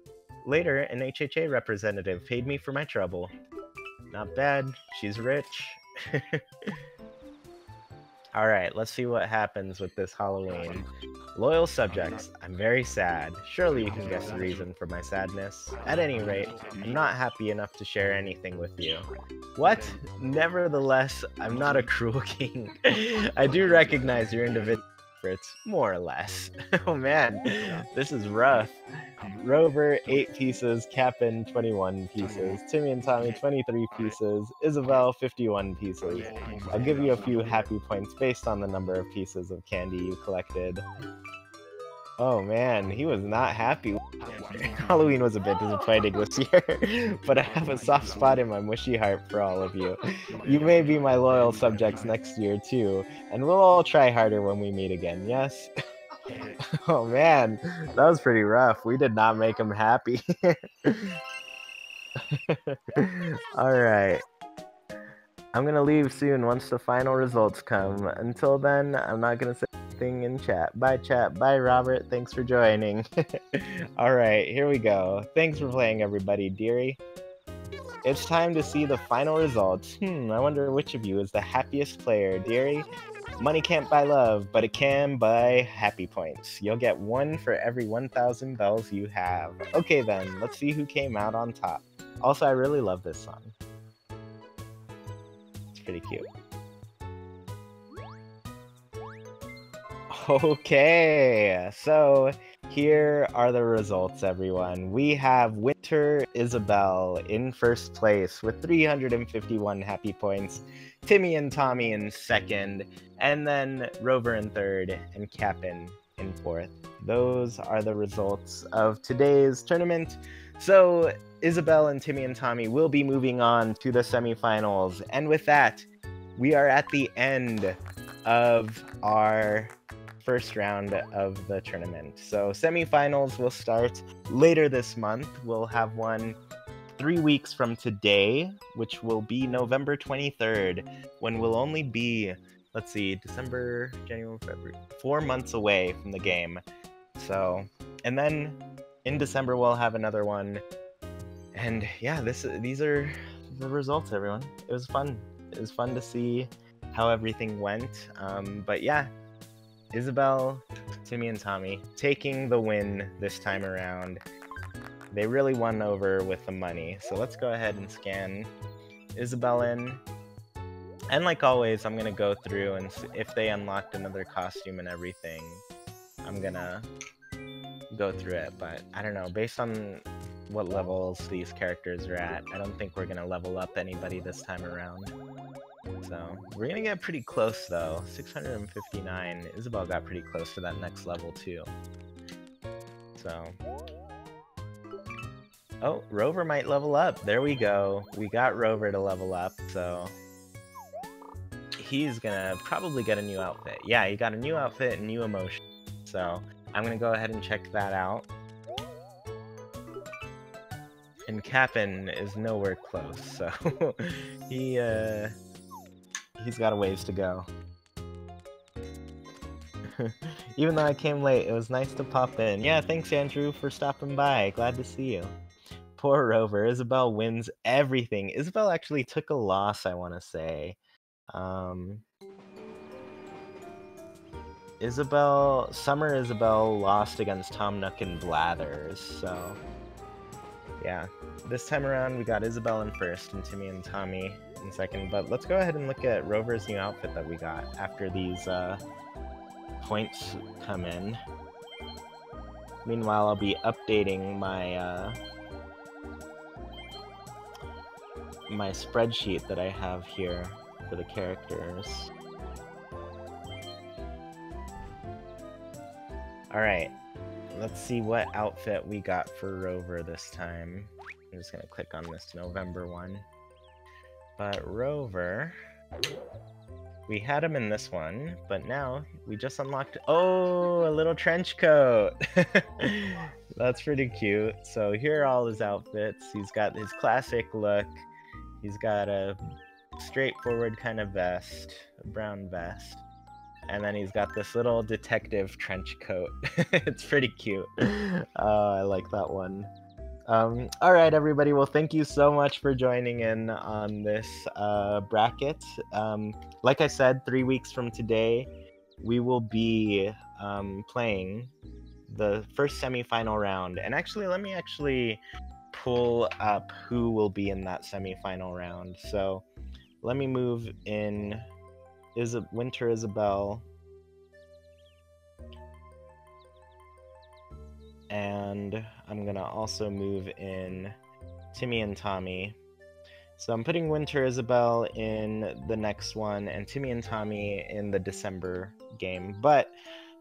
Later, an HHA representative paid me for my trouble. Not bad. She's rich. Alright, let's see what happens with this Halloween. Loyal subjects, I'm very sad. Surely you can guess the reason for my sadness. At any rate, I'm not happy enough to share anything with you. What? Nevertheless, I'm not a cruel king. I do recognize your individual efforts, more or less. Oh man, this is rough. Rover, 8 pieces, Kapp'n, 21 pieces, Timmy&Tommy, 23 pieces, Isbaelle, 51 pieces. I'll give you a few happy points based on the number of pieces of candy you collected. Oh man, he was not happy. Halloween was a bit disappointing this year, but I have a soft spot in my mushy heart for all of you. You may be my loyal subjects next year too, and we'll all try harder when we meet again, yes? Oh man, that was pretty rough. We did not make him happy. Alright. I'm gonna leave soon once the final results come. Until then, I'm not gonna say anything in chat. Bye chat, bye Robert, thanks for joining. Alright, here we go. Thanks for playing everybody, dearie. It's time to see the final results. I wonder which of you is the happiest player, dearie. Money can't buy love, but it can buy happy points. You'll get 1 for every 1,000 bells you have. Okay then, let's see who came out on top. Also, I really love this song. It's pretty cute. Okay, so here are the results, everyone. We have Winter Isbaelle in first place with 351 happy points, Timmy&Tommy in second, and then Rover in third, and Kapp'n in fourth. Those are the results of today's tournament. So Isbaelle and Timmy&Tommy will be moving on to the semifinals, and with that, we are at the end of our first round of the tournament. So semifinals will start later this month. We'll have one 3 weeks from today, which will be November 23rd, when we'll only be, let's see, December, January, February, 4 months away from the game. So, and then in December we'll have another one. And yeah, these are the results, everyone. It was fun. It was fun to see how everything went. But yeah, Isbaelle, Timmy&Tommy taking the win this time around. They really won over with the money. So let's go ahead and scan Isbaelle in. And like always, I'm gonna go through and see if they unlocked another costume and everything. I'm gonna go through it, but I don't know, based on what levels these characters are at, I don't think we're gonna level up anybody this time around. So, we're gonna get pretty close though. 659. Isbaelle got pretty close to that next level too. So, Oh, Rover might level up. There we go. We got Rover to level up, so he's gonna probably get a new outfit. Yeah, he got a new outfit and new emotion. So I'm gonna go ahead and check that out. And Kapp'n is nowhere close, so he's got a ways to go. Even though I came late, it was nice to pop in. Yeah, thanks Andrew for stopping by. Glad to see you. Poor Rover. Isbaelle wins everything. Isbaelle actually took a loss, I want to say. Summer Isbaelle lost against Tom Nook and Blathers, so yeah. This time around, we got Isbaelle in first and Timmy and Tommy in second, but let's go ahead and look at Rover's new outfit that we got after these points come in. Meanwhile, I'll be updating my my spreadsheet that I have here for the characters. Alright, let's see what outfit we got for Rover this time. I'm just gonna click on this November one. But Rover, we had him in this one, but now we just unlocked... Oh, a little trench coat! That's pretty cute. So here are all his outfits. He's got his classic look. He's got a straightforward kind of vest, a brown vest. And then he's got this little detective trench coat. It's pretty cute. I like that one. Alright everybody, well thank you so much for joining in on this bracket. Like I said, 3 weeks from today, we will be playing the first semi-final round. And actually, let me pull up who will be in that semi-final round. So let me move in Winter Isbaelle, and I'm gonna also move in Timmy and Tommy. So I'm putting Winter Isbaelle in the next one and Timmy and Tommy in the December game. But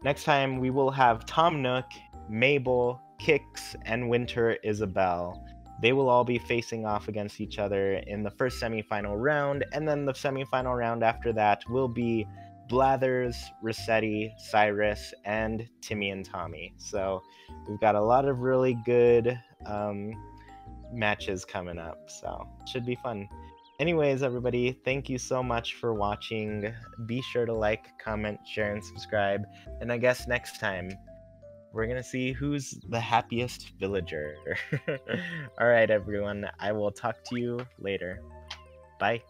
next time we will have Tom Nook, Mabel, Kix, and Winter Isbaelle. They will all be facing off against each other in the first semi-final round, and then the semi-final round after that will be Blathers, Rossetti, Cyrus, and Timmy and Tommy. So we've got a lot of really good matches coming up, so it should be fun. Anyways, everybody, thank you so much for watching. Be sure to like, comment, share, and subscribe. And I guess next time, we're gonna see who's the happiest villager. Alright, everyone, I will talk to you later. Bye.